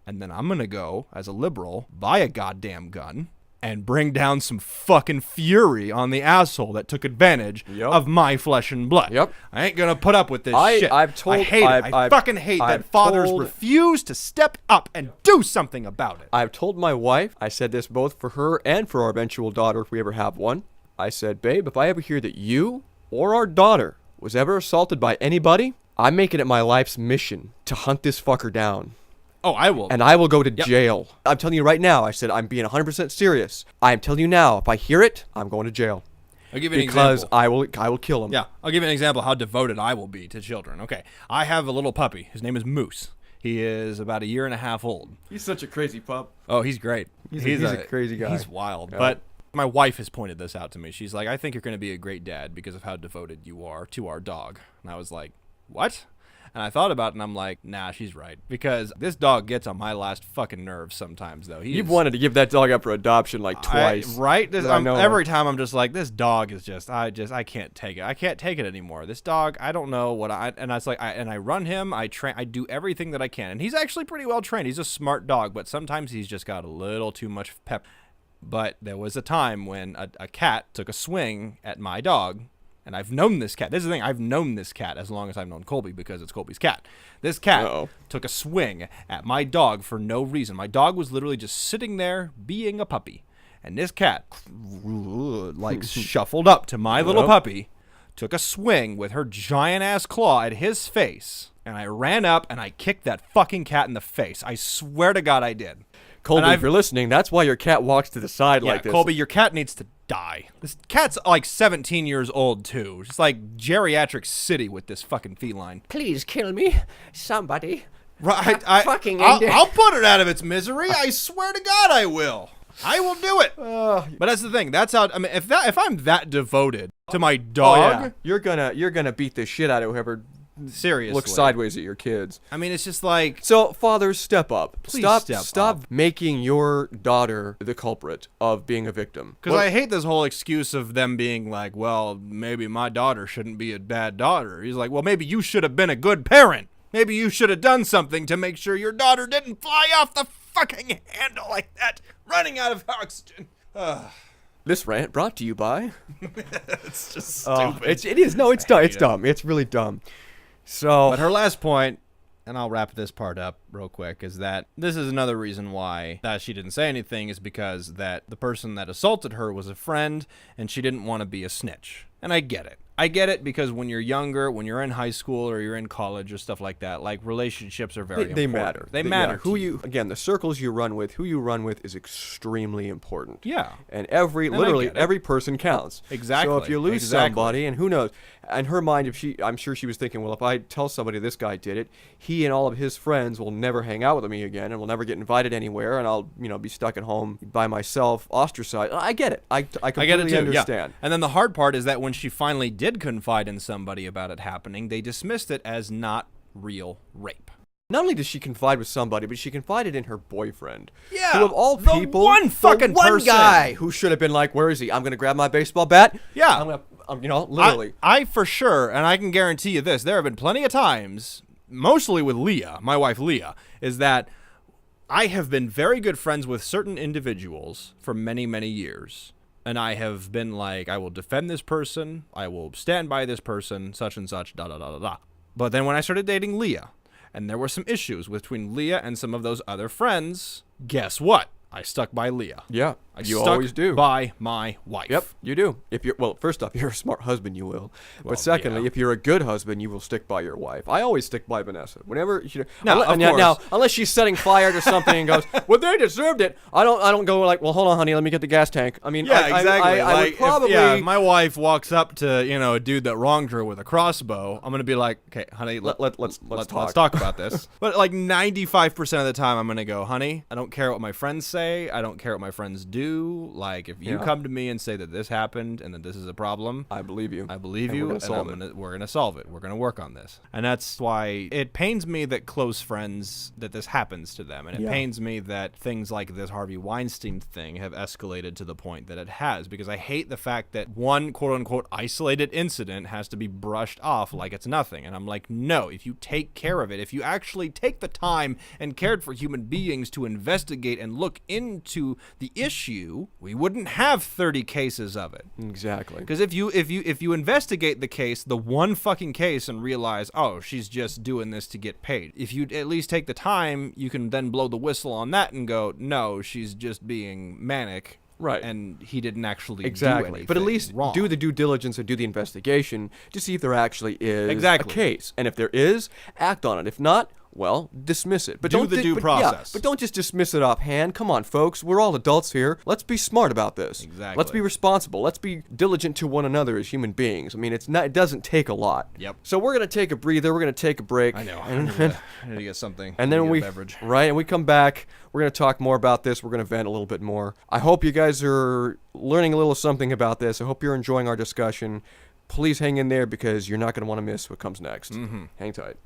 And then I'm going to go, as a liberal, buy a goddamn gun and bring down some fucking fury on the asshole that took advantage of my flesh and blood. Yep. I ain't going to put up with this shit. I fucking hate that fathers refuse to step up and do something about it. I've told my wife, I said this both for her and for our eventual daughter if we ever have one. I said, babe, if I ever hear that you or our daughter was ever assaulted by anybody, I'm making it my life's mission to hunt this fucker down. Oh, I will. And I will go to jail. I'm telling you right now, I said I'm being 100% serious. I'm telling you now, if I hear it, I'm going to jail. I'll give you an because example. I will kill him. Yeah, I'll give you an example of how devoted I will be to children. Okay, I have a little puppy. His name is Moose. He is about 1.5 years old. He's such a crazy pup. Oh, he's great. He's a crazy guy. He's wild. Yeah. But my wife has pointed this out to me. She's like, I think you're going to be a great dad because of how devoted you are to our dog. And I was like, what? And I thought about it, and I'm like, nah, she's right. Because this dog gets on my last fucking nerves sometimes, though. You've wanted to give that dog up for adoption like twice. Right? Every time I'm just like, this dog is I can't take it. I can't take it anymore. This dog, I don't know what and it's like, I run him, I do everything that I can. And he's actually pretty well trained. He's a smart dog, but sometimes he's just got a little too much pep. But there was a time when a cat took a swing at my dog. And I've known this cat. This is the thing. I've known this cat as long as I've known Colby because it's Colby's cat. This cat took a swing at my dog for no reason. My dog was literally just sitting there being a puppy. And this cat, like, shuffled up to my little puppy, took a swing with her giant-ass claw at his face. And I ran up and I kicked that fucking cat in the face. I swear to God I did. Colby, if you're listening, that's why your cat walks to the side like this. Colby, your cat needs to die. This cat's like 17 years old, too. It's like geriatric city with this fucking feline. Please kill me, somebody. Right, I'll put it out of its misery. I swear to God I will. I will do it. But that's the thing. That's how. I mean, if I'm that devoted to my dog, you're gonna beat the shit out of whoever. Seriously. Look sideways at your kids. I mean, it's just like... So, fathers, step up. Please stop making your daughter the culprit of being a victim. Because I hate this whole excuse of them being like, well, maybe my daughter shouldn't be a bad daughter. He's like, well, maybe you should have been a good parent. Maybe you should have done something to make sure your daughter didn't fly off the fucking handle like that, running out of oxygen. This rant brought to you by. It's just stupid. It is. No, it's dumb. It's dumb. It's really dumb. So. But her last point, and I'll wrap this part up real quick, is that this is another reason why that she didn't say anything, is because that the person that assaulted her was a friend, and she didn't want to be a snitch. And I get it. I get it, because when you're younger, when you're in high school or you're in college or stuff like that, like, relationships are very important. They matter. They matter. Yeah, again, the circles you run with, who you run with is extremely important. Yeah. And literally every person counts. Exactly. So if you lose somebody, and who knows, in her mind, I'm sure she was thinking, well, if I tell somebody this guy did it, he and all of his friends will never hang out with me again, and will never get invited anywhere, and I'll, be stuck at home by myself, ostracized. I get it. I completely get it too, understand. Yeah. And then the hard part is that when she finally did confide in somebody about it happening, they dismissed it as not real rape. Not only did she confide with somebody, but she confided in her boyfriend. Yeah, who of all the people, one fucking the one person. guy who should have been like, "Where is he? I'm gonna grab my baseball bat." Yeah, I'm gonna, literally. I for sure, and I can guarantee you this: there have been plenty of times, mostly with Leah, my wife Leah, is that I have been very good friends with certain individuals for many, many years. And I have been like, I will defend this person, I will stand by this person, such and such, da da da da da. But then when I started dating Leah, and there were some issues between Leah and some of those other friends, guess what? I stuck by Leah. Yeah, I you stuck always do. by my wife. Yep, you do. First off, you're a smart husband, you will. Well, But secondly, yeah. if you're a good husband, you will stick by your wife. I always stick by Vanessa. Whenever No, of now, course. unless she's setting fire to something and goes, "Well, they deserved it." I don't go like, "Well, hold on, honey, let me get the gas tank." I mean, Yeah, I exactly. I would Like, probably. if my wife walks up to a dude that wronged her with a crossbow, I'm gonna be like, "Okay, honey, let's talk about this." But like 95% of the time, I'm gonna go, "Honey, I don't care what my friends say. I don't care what my friends do. Like, if you come to me and say that this happened and that this is a problem, I believe you. I believe And you, we're gonna and solve it. we're gonna solve it. We're gonna work on this." And that's why it pains me that close friends, that this happens to them, and it pains me that things like this Harvey Weinstein thing have escalated to the point that it has, because I hate the fact that one quote unquote isolated incident has to be brushed off like it's nothing. And I'm like, no, if you take care of it, if you actually take the time and cared for human beings to investigate and look into the issue, we wouldn't have 30 cases of it. Exactly. Because if you investigate the case, the one fucking case, and realize, oh, she's just doing this to get paid, if you at least take the time, you can then blow the whistle on that and go, no, she's just being manic. Right. And he didn't actually do Exactly. But at anything least wrong. do the due diligence and do the investigation to see if there actually is Exactly. a case. And if there is, act on it. If not, well, dismiss it. But Do don't the due process. but don't just dismiss it offhand. Come on, folks. We're all adults here. Let's be smart about this. Exactly. Let's be responsible. Let's be diligent to one another as human beings. I mean, it doesn't take a lot. Yep. So we're gonna take a breather. We're gonna take a break. I know. And, I need to get something. and I then need to we get a beverage. and we come back. We're gonna talk more about this. We're gonna vent a little bit more. I hope you guys are learning a little something about this. I hope you're enjoying our discussion. Please hang in there, because you're not gonna want to miss what comes next. Hang tight.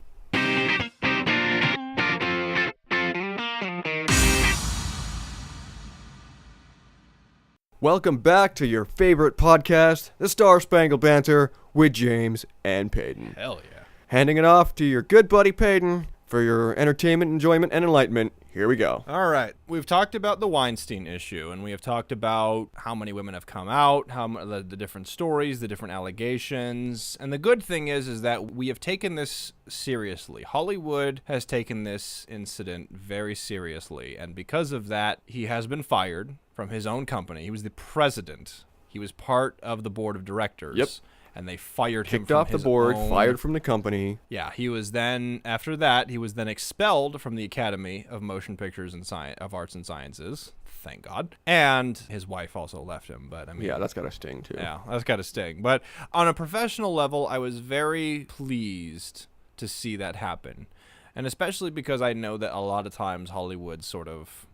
Welcome back to your favorite podcast, the Spangled Banter, with James and Peyton. Hell yeah. Handing it off to your good buddy Peyton for your entertainment, enjoyment, and enlightenment. Here we go. All right. We've talked about the Weinstein issue, and we have talked about how many women have come out, the different stories, the different allegations. And the good thing is that we have taken this seriously. Hollywood has taken this incident very seriously, and because of that, he has been fired from his own company. He was the president. He was part of the board of directors. Yep. And they fired him Kicked from off the his board, own- fired from the company. Yeah, he was then, after that, he was then expelled from the Academy of Motion Pictures and of Arts and Sciences. Thank God. And his wife also left him, but I mean... Yeah, that's got to sting, too. Yeah, that's got to sting. But on a professional level, I was very pleased to see that happen. And especially because I know that a lot of times Hollywood sort of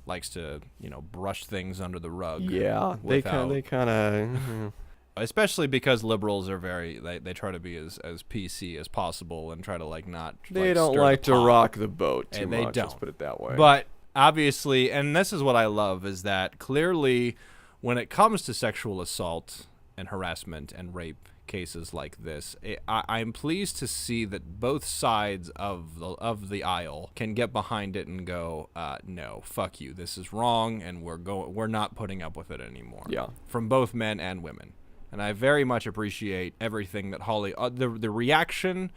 likes to, brush things under the rug. Yeah, they kind of... Especially because liberals are they try to be as PC as possible and try to not They don't stir like the to pot. rock the boat too And much. they Let's don't. put it that way. But obviously, and this is what I love, is that clearly when it comes to sexual assault and harassment and rape cases like this. I'm pleased to see that both sides of the aisle can get behind it and go, no, fuck you, this is wrong, and we're not putting up with it anymore. Yeah. From both men and women. And I very much appreciate everything that the reaction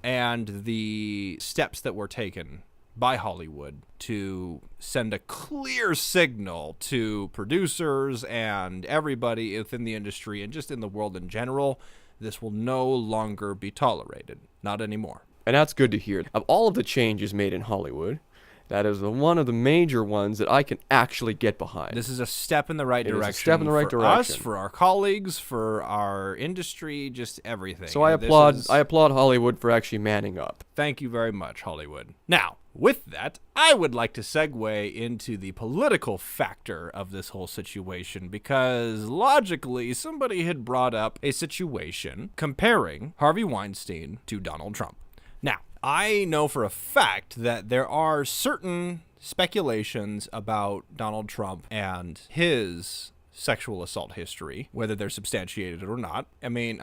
and the steps that were taken by Hollywood to send a clear signal to producers and everybody within the industry and just in the world in general. This will no longer be tolerated. Not anymore. And that's good to hear. Of all of the changes made in Hollywood, that is one of the major ones that I can actually get behind. This is a step in the right direction. Is a step in the right for direction. us, for our colleagues, for our industry, just everything. So I applaud Hollywood for actually manning up. Thank you very much, Hollywood. Now, with that, I would like to segue into the political factor of this whole situation, because logically, somebody had brought up a situation comparing Harvey Weinstein to Donald Trump. Now, I know for a fact that there are certain speculations about Donald Trump and his sexual assault history, whether they're substantiated or not. I mean,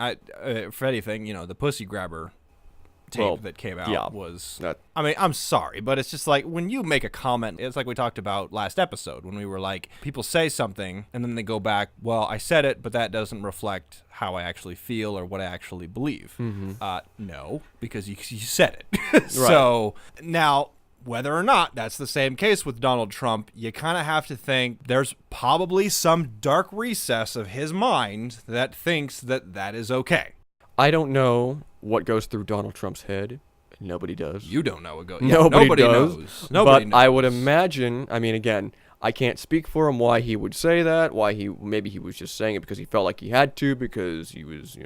for anything, the pussy grabber tape that came out was... I mean, I'm sorry, but it's just like, when you make a comment, it's like we talked about last episode, when we were like, people say something, and then they go back, well, I said it, but that doesn't reflect how I actually feel or what I actually believe. No, because you said it. So, now... whether or not that's the same case with Donald Trump, you kind of have to think there's probably some dark recess of his mind that thinks that that is okay. I don't know what goes through Donald Trump's head. Nobody does. You don't know what goes. Nobody does. Knows. Nobody knows. I would imagine. I mean, again, I can't speak for him. Why he would say that? Maybe he was just saying it because he felt like he had to, because he was,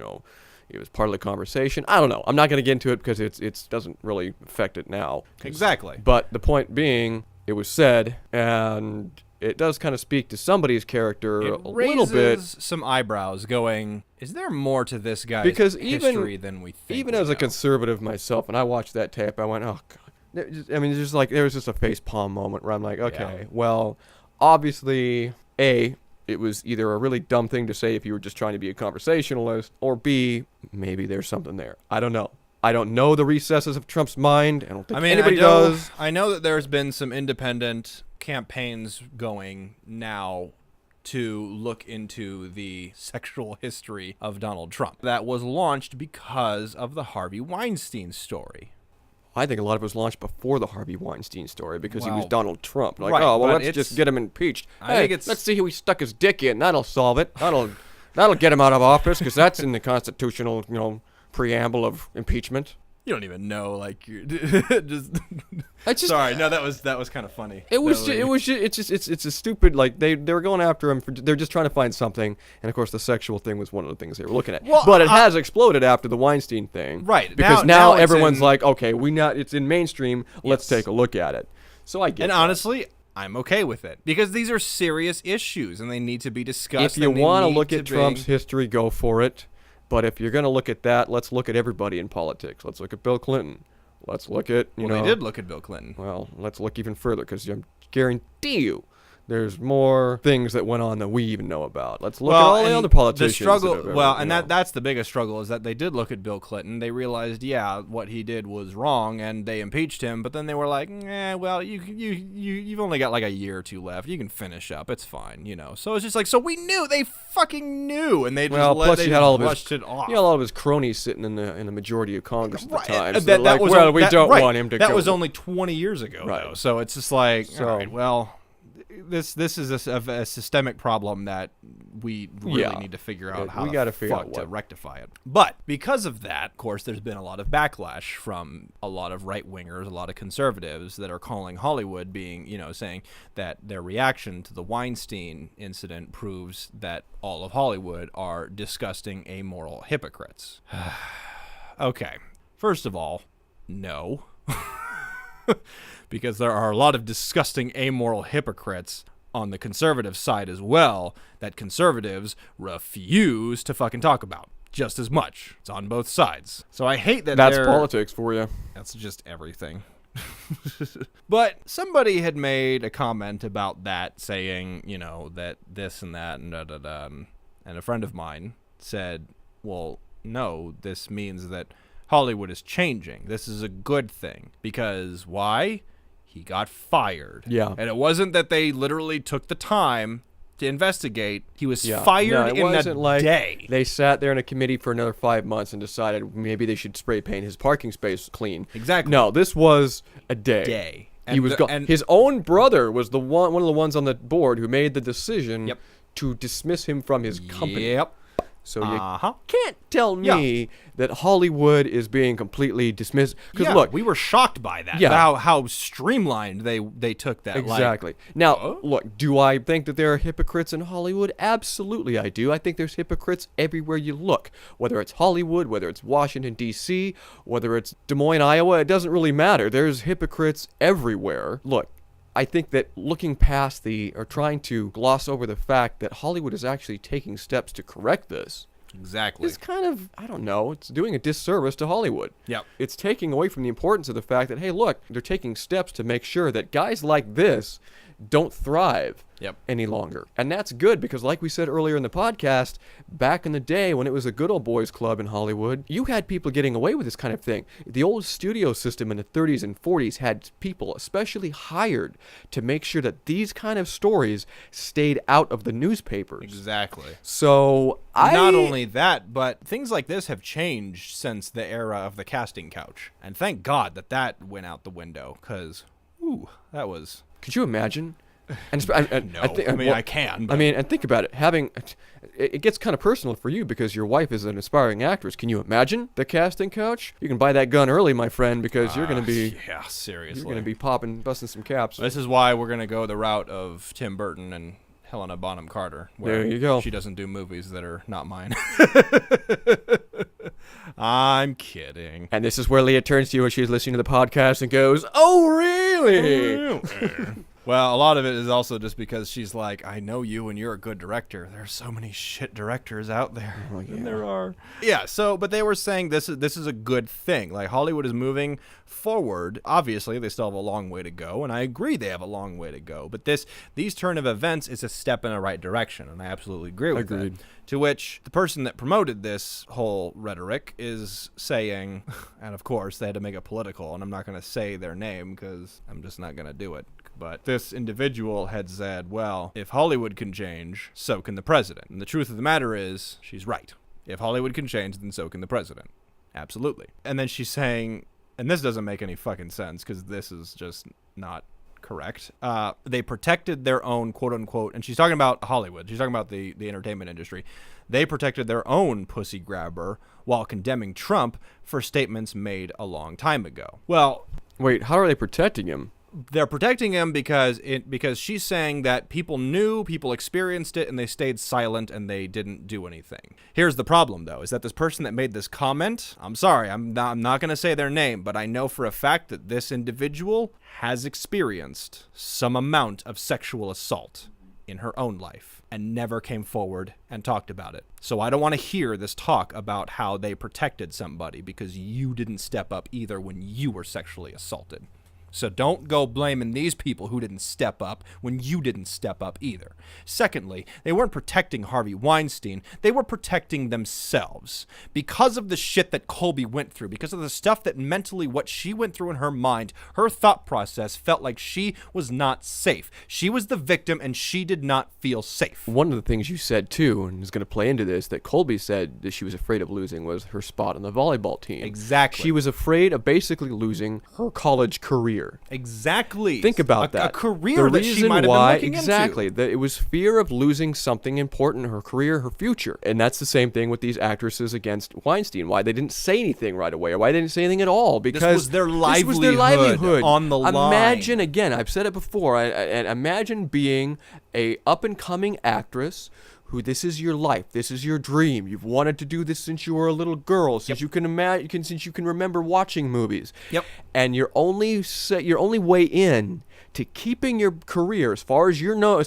it was part of the conversation. I don't know. I'm not going to get into it because it doesn't really affect it now. Exactly. But the point being, it was said, and it does kind of speak to somebody's character a little bit. Some eyebrows going, is there more to this guy's history than we think? Even as a conservative myself, when I watched that tape, I went, oh, God. I mean, there was just a facepalm moment where I'm like, okay, well, obviously, A, it was either a really dumb thing to say if you were just trying to be a conversationalist, or B, maybe there's something there. I don't know. I don't know the recesses of Trump's mind. I don't think anybody does. I know that there's been some independent campaigns going now to look into the sexual history of Donald Trump. That was launched because of the Harvey Weinstein story. I think a lot of it was launched before the Harvey Weinstein story because he was Well, Donald Trump. Like, right, oh, well, but let's just get him impeached. I Hey, think it's- let's see who he stuck his dick in. That'll solve it. That'll get him out of office because that's in the constitutional, preamble of impeachment. You don't even know, like, you're just. Sorry, no, that was kind of funny. It's a stupid, like, they were going after him they're just trying to find something, and of course the sexual thing was one of the things they were looking at. Well, but it has exploded after the Weinstein thing, Right, Because now it's everyone's in- like, okay, it's in mainstream. Let's Yes. take a look at it. So I get. And that. honestly, I'm okay with it because these are serious issues and they need to be discussed. if you want to look at Trump's history, go for it. But if you're going to look at that, let's look at everybody in politics. Let's look at Bill Clinton. Let's look at, they did look at Bill Clinton. Well, let's look even further because I guarantee you there's more things that went on that we even know about. Let's look at all the other politicians. The struggle, that have ever, that's the biggest struggle is that they did look at Bill Clinton. They realized, what he did was wrong, and they impeached him. But then they were like, well, you've only got like a year or two left. You can finish up. It's fine, So it's just like, so we knew, they fucking knew, and they just plus you had all of rushed it off. You had a lot of his cronies sitting in the majority of Congress at the time. So That like, was well, on- we that- don't right. want him to That go. was only 20 years ago, Right. though. So it's just like, So- all right, well, this is a systemic problem that we really need to figure out how we gotta figure out to what. rectify it. But because of that, of course, there's been a lot of backlash from a lot of right-wingers, a lot of conservatives that are calling Hollywood being, saying that their reaction to the Weinstein incident proves that all of Hollywood are disgusting, amoral hypocrites. Okay. First of all, no. Because there are a lot of disgusting amoral hypocrites on the conservative side as well that conservatives refuse to fucking talk about just as much. It's on both sides. So I hate that That's politics for you. That's just everything. But somebody had made a comment about that saying, that this and that and da-da-da. And a friend of mine said, well, no, this means that Hollywood is changing. This is a good thing. Because why? He got fired. Yeah. And it wasn't that they literally took the time to investigate. He was Yeah. fired No, it in wasn't a like day. They sat there in a committee for another 5 months and decided maybe they should spray paint his parking space clean. Exactly. No, this was a day. He And was the- gone. and- His own brother was the one of the ones on the board who made the decision Yep. to dismiss him from his company. Yep. So you Uh-huh. can't tell me that Hollywood is being completely dismissed. Because Yeah, look, we were shocked by that. Yeah. How streamlined they took that. exactly. Now, look, do I think that there are hypocrites in Hollywood? Absolutely, I do. I think there's hypocrites everywhere you look. Whether it's Hollywood, whether it's Washington, D.C., whether it's Des Moines, Iowa, it doesn't really matter. There's hypocrites everywhere. Look, I think that looking past or trying to gloss over the fact that Hollywood is actually taking steps to correct this Exactly. is kind of, I don't know, it's doing a disservice to Hollywood. Yep. It's taking away from the importance of the fact that, hey, look, they're taking steps to make sure that guys like this don't thrive Yep. any longer. And that's good because, like we said earlier in the podcast, back in the day when it was a good old boys club in Hollywood, you had people getting away with this kind of thing. The old studio system in the 30s and 40s had people especially hired to make sure that these kind of stories stayed out of the newspapers. Exactly. So Not only that, but things like this have changed since the era of the casting couch. And thank God that went out the window, because, that was... Could you imagine? And No, I can. But I mean, and think about it. It gets kind of personal for you because your wife is an aspiring actress. Can you imagine the casting couch? You can buy that gun early, my friend, because you're gonna be yeah, seriously. you're gonna be busting some caps. This is why we're gonna go the route of Tim Burton and Helena Bonham Carter. Where There you go. She doesn't do movies that are not mine. I'm kidding. And this is where Leah turns to you when she's listening to the podcast and goes, "Oh, really?" Well, a lot of it is also just because she's like, I know you and you're a good director. There's so many shit directors out there. And there are. Yeah, but they were saying this is a good thing. Like, Hollywood is moving forward. Obviously, they still have a long way to go, and I agree they have a long way to go. But these turn of events is a step in the right direction, and I absolutely agree with Agreed. that. To which the person that promoted this whole rhetoric is saying, and of course they had to make it political, and I'm not going to say their name because I'm just not going to do it. But this individual had said, well, if Hollywood can change, so can the president. And the truth of the matter is, she's right. If Hollywood can change, then so can the president. Absolutely. And then she's saying, and this doesn't make any fucking sense because this is just not correct. They protected their own quote unquote, and she's talking about Hollywood. She's talking about the entertainment industry. They protected their own pussy grabber while condemning Trump for statements made a long time ago. Well, Wait, how are they protecting him? they're protecting him because she's saying that people knew, people experienced it, and they stayed silent and they didn't do anything. Here's the problem, though, is that this person that made this comment, I'm sorry, I'm not going to say their name, but I know for a fact that this individual has experienced some amount of sexual assault in her own life and never came forward and talked about it. So I don't want to hear this talk about how they protected somebody because you didn't step up either when you were sexually assaulted. So don't go blaming these people who didn't step up when you didn't step up either. Secondly, they weren't protecting Harvey Weinstein. They were protecting themselves. Because of the shit that Colby went through, because of the stuff that mentally what she went through in her mind, her thought process felt like she was not safe. She was the victim and she did not feel safe. One of the things you said, too, and is going to play into this, that Colby said that she was afraid of losing was her spot on the volleyball team. Exactly. She was afraid of basically losing her college career. Exactly. Think about that. A career the that she reason might have why, been looking exactly, into. that it was fear of losing something important in her career, her future. And that's the same thing with these actresses against Weinstein. Why they didn't say anything right away, or why they didn't say anything at all. Because This was their livelihood on the line. Imagine, again, I've said it before, and imagine being a up-and-coming actress who this is your life, this is your dream. You've wanted to do this since you were a little girl, since you can imagine, since you can remember watching movies. Yep. And your only way in to keeping your career as far as you know,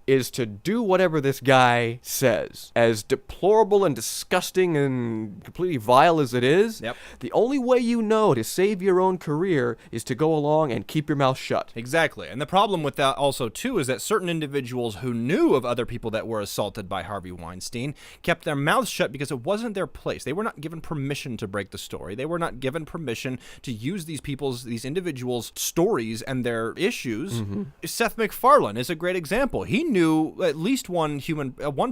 is to do whatever this guy says. As deplorable and disgusting and completely vile as it is, the only way you know to save your own career is to go along and keep your mouth shut. Exactly. And the problem with that also, too, is that certain individuals who knew of other people that were assaulted by Harvey Weinstein kept their mouths shut because it wasn't their place. They were not given permission to break the story. They were not given permission to use these individuals' stories and their issues. Seth MacFarlane is a great example. He knew at least one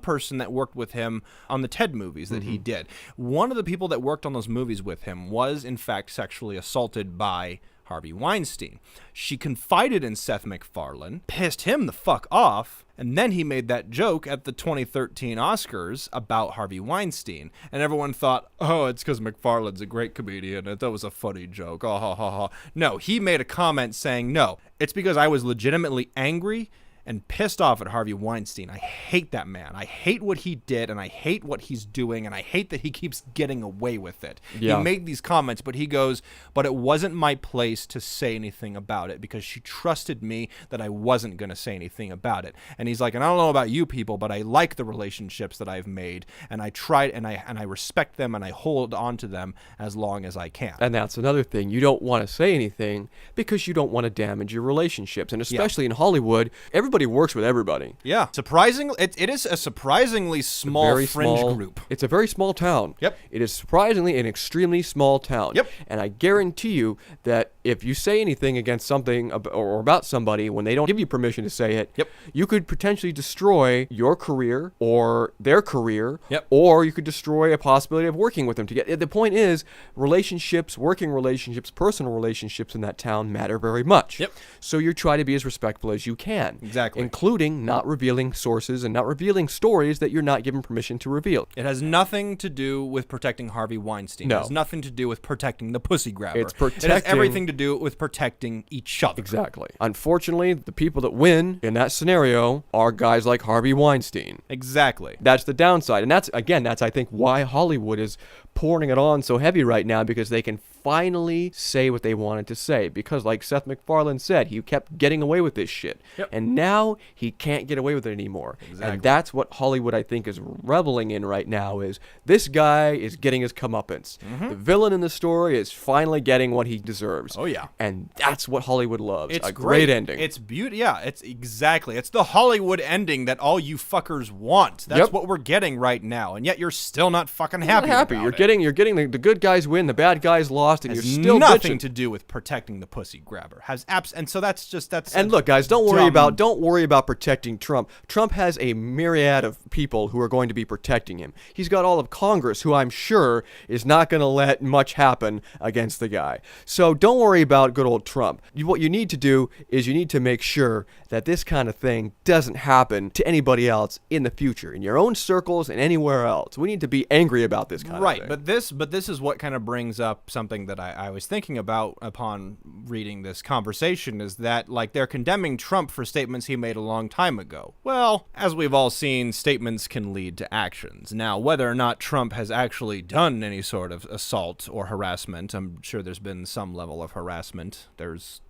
person that worked with him on the Ted movies that he did. One of the people that worked on those movies with him was, in fact, sexually assaulted by Harvey Weinstein. She confided in Seth MacFarlane, pissed him the fuck off, and then he made that joke at the 2013 Oscars about Harvey Weinstein. And everyone thought, oh, it's because MacFarlane's a great comedian, and that was a funny joke. Oh, ha, ha, ha. No, he made a comment saying, no, it's because I was legitimately angry and pissed off at Harvey Weinstein. I hate that man. I hate what he did, and I hate what he's doing, and I hate that he keeps getting away with it. Yeah. He made these comments, but he goes, but it wasn't my place to say anything about it because she trusted me that I wasn't going to say anything about it. And he's like, and I don't know about you people, but I like the relationships that I've made, and I tried, and I respect them, and I hold on to them as long as I can. And that's another thing. You don't want to say anything because you don't want to damage your relationships. And especially in Hollywood, everybody works with everybody. Yeah. Surprisingly, it is a surprisingly small fringe group. It's a very small town. Yep. It is surprisingly an extremely small town. Yep. And I guarantee you that if you say anything against something or about somebody when they don't give you permission to say it, you could potentially destroy your career or their career, or you could destroy a possibility of working with them. The point is, relationships, working relationships, personal relationships in that town matter very much. Yep. So you try to be as respectful as you can. Exactly. Including not revealing sources and not revealing stories that you're not given permission to reveal. It has nothing to do with protecting Harvey Weinstein. No. It has nothing to do with protecting the pussy grabber. It's It has protecting- everything to do with protecting each other. Exactly. Unfortunately, the people that win in that scenario are guys like Harvey Weinstein. Exactly. That's the downside. And that's I think, why Hollywood is pouring it on so heavy right now, because they can finally say what they wanted to say. Because like Seth MacFarlane said, he kept getting away with this shit. And now he can't get away with it anymore. Exactly. And that's what Hollywood, I think, is reveling in right now, is this guy is getting his comeuppance. The villain in the story is finally getting what he deserves. Oh, yeah. And that's what Hollywood loves. It's a great ending. It's beauty. Yeah, it's exactly. It's the Hollywood ending that all you fuckers want. That's what we're getting right now. And yet you're still not fucking happy. You're getting the good guys win, the bad guys lost, and Has you're still nothing bitching. to do with protecting the pussy grabber. And so that's. And look, guys, don't worry about protecting Trump. Trump has a myriad of people who are going to be protecting him. He's got all of Congress, who I'm sure is not going to let much happen against the guy. So don't worry about good old Trump. What you need to do is you need to make sure that this kind of thing doesn't happen to anybody else in the future, in your own circles and anywhere else. We need to be angry about this kind of thing. Right, but this is what kind of brings up something that I was thinking about upon reading this conversation, is that, like, they're condemning Trump for statements he made a long time ago. Well, as we've all seen, statements can lead to actions. Now, whether or not Trump has actually done any sort of assault or harassment, I'm sure there's been some level of harassment. There's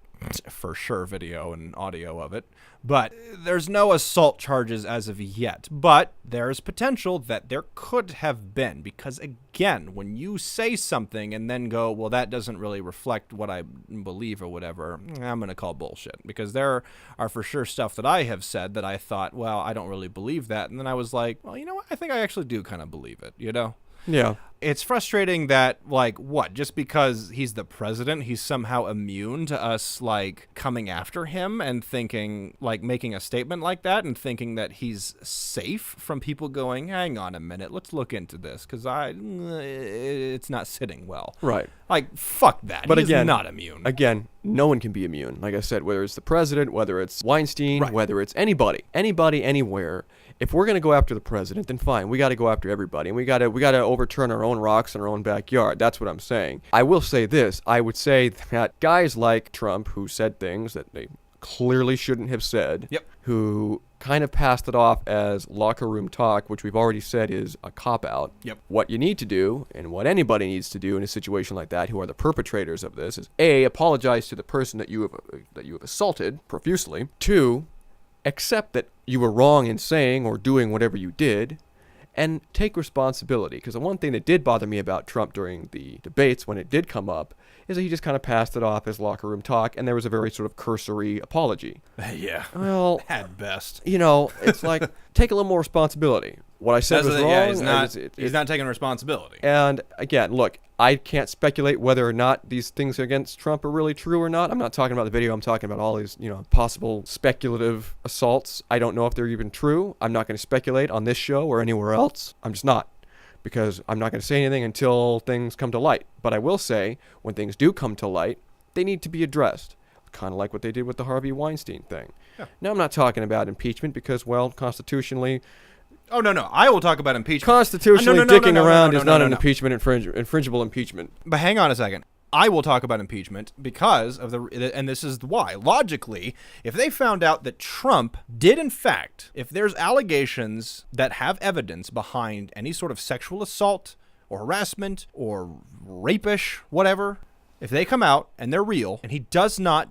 for sure video and audio of it, but there's no assault charges as of yet. But there's potential that there could have been, because again, when you say something and then go, well, that doesn't really reflect what I believe or whatever, I'm going to call bullshit, because there are for sure stuff that I have said that I thought, well, I don't really believe that. And then I was like, well, you know what? I think I actually do kind of believe it, you know? Yeah. It's frustrating that, like, what, just because he's the president, he's somehow immune to us, like, coming after him and thinking, like, making a statement like that and thinking that he's safe from people going, hang on a minute, let's look into this, because it's not sitting well. Right. Like, fuck that. But He's again, not immune. Again, no one can be immune. Like I said, whether it's the president, whether it's Weinstein, whether it's anybody, anywhere. If we're going to go after the president, then fine. We got to go after everybody, and we got to overturn our own rocks in our own backyard. That's what I'm saying. I will say this. I would say that guys like Trump, who said things that they clearly shouldn't have said, Yep. who kind of passed it off as locker room talk, which we've already said is a cop-out. Yep. What you need to do, and what anybody needs to do in a situation like that, who are the perpetrators of this, is A, apologize to the person that you have assaulted profusely. 2, accept that you were wrong in saying or doing whatever you did, and take responsibility. Because the one thing that did bother me about Trump during the debates, when it did come up, is that he just kind of passed it off as locker room talk, and there was a very sort of cursory apology. Yeah. Well, At best. it's like, take a little more responsibility. What I said was wrong. Yeah, and he's not taking responsibility. And again, look, I can't speculate whether or not these things against Trump are really true or not. I'm not talking about the video. I'm talking about all these, possible speculative assaults. I don't know if they're even true. I'm not going to speculate on this show or anywhere else. I'm just not, because I'm not going to say anything until things come to light. But I will say, when things do come to light, they need to be addressed. Kind of like what they did with the Harvey Weinstein thing. Yeah. Now, I'm not talking about impeachment because, well, constitutionally... Oh, no. I will talk about impeachment. Constitutionally, dicking around is not an impeachment, infringible impeachment. But hang on a second. I will talk about impeachment because of and this is why. Logically, if they found out that Trump did in fact, if there's allegations that have evidence behind any sort of sexual assault or harassment or rapish, whatever, if they come out and they're real, and he does not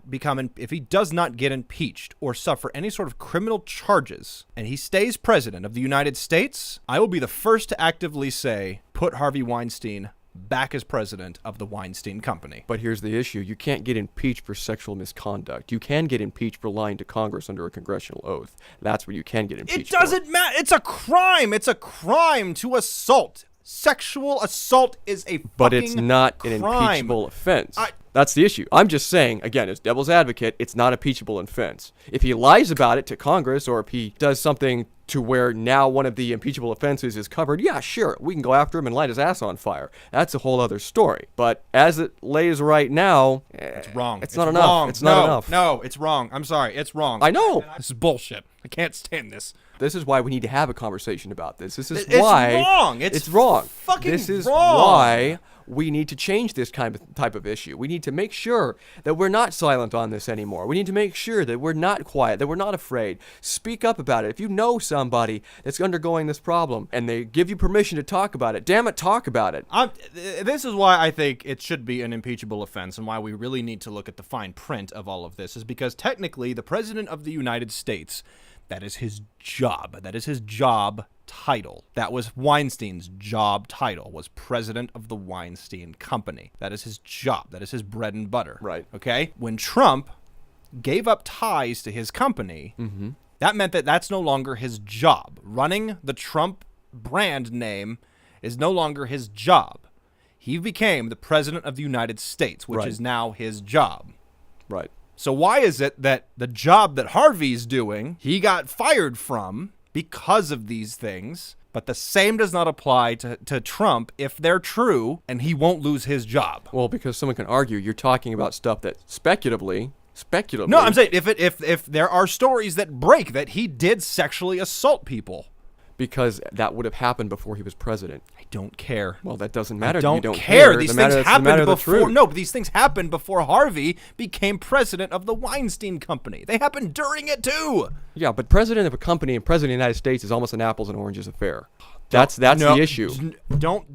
if he does not get impeached or suffer any sort of criminal charges, and he stays president of the United States, I will be the first to actively say, put Harvey Weinstein back as president of the Weinstein Company. But here's the issue. You can't get impeached for sexual misconduct. You can get impeached for lying to Congress under a congressional oath. That's what you can get impeached for. It doesn't matter. It's a crime. It's a crime to assault. Sexual assault is a fucking But it's not an crime. impeachable offense. That's the issue. I'm just saying, again, as devil's advocate, it's not a impeachable offense. If he lies about it to Congress, or if he does something to where now one of the impeachable offenses is covered, yeah, sure, we can go after him and light his ass on fire. That's a whole other story. But as it lays right now, it's wrong. It's not enough. Wrong. It's not enough. No, it's wrong. I'm sorry. It's wrong. I know. This is bullshit. I can't stand this. This is why we need to have a conversation about this. This is It's why wrong. It's wrong. Fucking This is wrong. why we need to change this type of issue. We need to make sure that we're not silent on this anymore. We need to make sure that we're not quiet, that we're not afraid. Speak up about it. If you know somebody that's undergoing this problem and they give you permission to talk about it, damn it, talk about it. This is why I think it should be an impeachable offense, and why we really need to look at the fine print of all of this, is because technically the President of the United States, that is his job. That is his job title. That was Weinstein's job title, was president of the Weinstein Company. That is his job. That is his bread and butter. Right. Okay? When Trump gave up ties to his company, that meant that that's no longer his job. Running the Trump brand name is no longer his job. He became the president of the United States, which Right. is now his job. Right. So why is it that the job that Harvey's doing, he got fired from because of these things, but the same does not apply to Trump if they're true, and he won't lose his job? Well, because someone can argue you're talking about stuff that speculatively. No, I'm saying if there are stories that break that he did sexually assault people. Because that would have happened before he was president. I don't care. Well, that doesn't matter. I don't, you don't care. These The things matter- happened the matter of the before. truth. No, but these things happened before Harvey became president of the Weinstein Company. They happened during it too. Yeah, but president of a company and president of the United States is almost an apples and oranges affair. That's No, the issue. Don't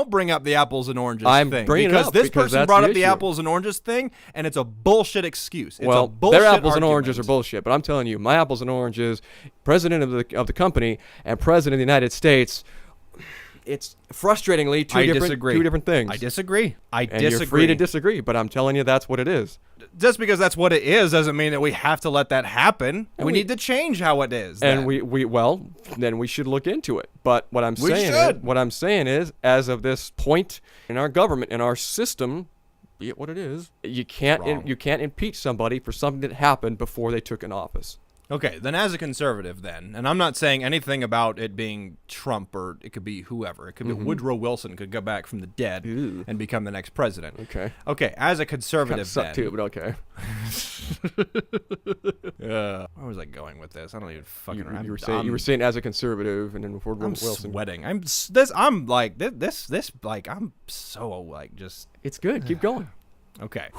bring up the apples and oranges I'm thing, bringing it because up this because person that's brought the up the issue. apples and oranges thing, and it's a bullshit excuse. It's a Well, bullshit their apples and argument. oranges are bullshit, but I'm telling you, my apples and oranges, president of the company and president of the United States, it's frustratingly two different things. I disagree. And you're free to disagree, but I'm telling you that's what it is. Just because that's what it is doesn't mean that we have to let that happen. And We we- need to change how it is. And then. then we should look into it. But what I'm We saying is, as of this point in our government, in our system, be it what it is, you can't impeach somebody for something that happened before they took an office. Okay, then as a conservative then, and I'm not saying anything about it being Trump, or it could be whoever. It could be Woodrow Wilson could go back from the dead Ew. and become the next president. Okay. Okay, as a Kind conservative of suck then. too, but okay. Where was I going with this? I don't even fucking remember. You were saying as a conservative, and then before I'm Wilson. sweating. I'm so just It's good. Keep going. okay.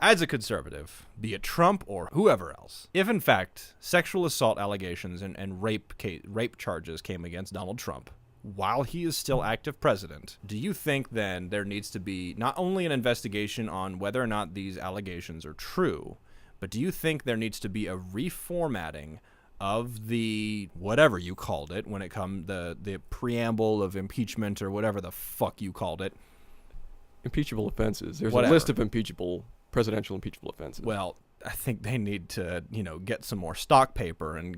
As a conservative, be it Trump or whoever else, if in fact sexual assault allegations and rape charges came against Donald Trump while he is still active president, do you think then there needs to be not only an investigation on whether or not these allegations are true, but do you think there needs to be a reformatting of the whatever you called it when it comes the preamble of impeachment or whatever the fuck you called it? Impeachable offenses. There's Whatever. a list of presidential impeachable offenses. Well, I think they need to, get some more stock paper and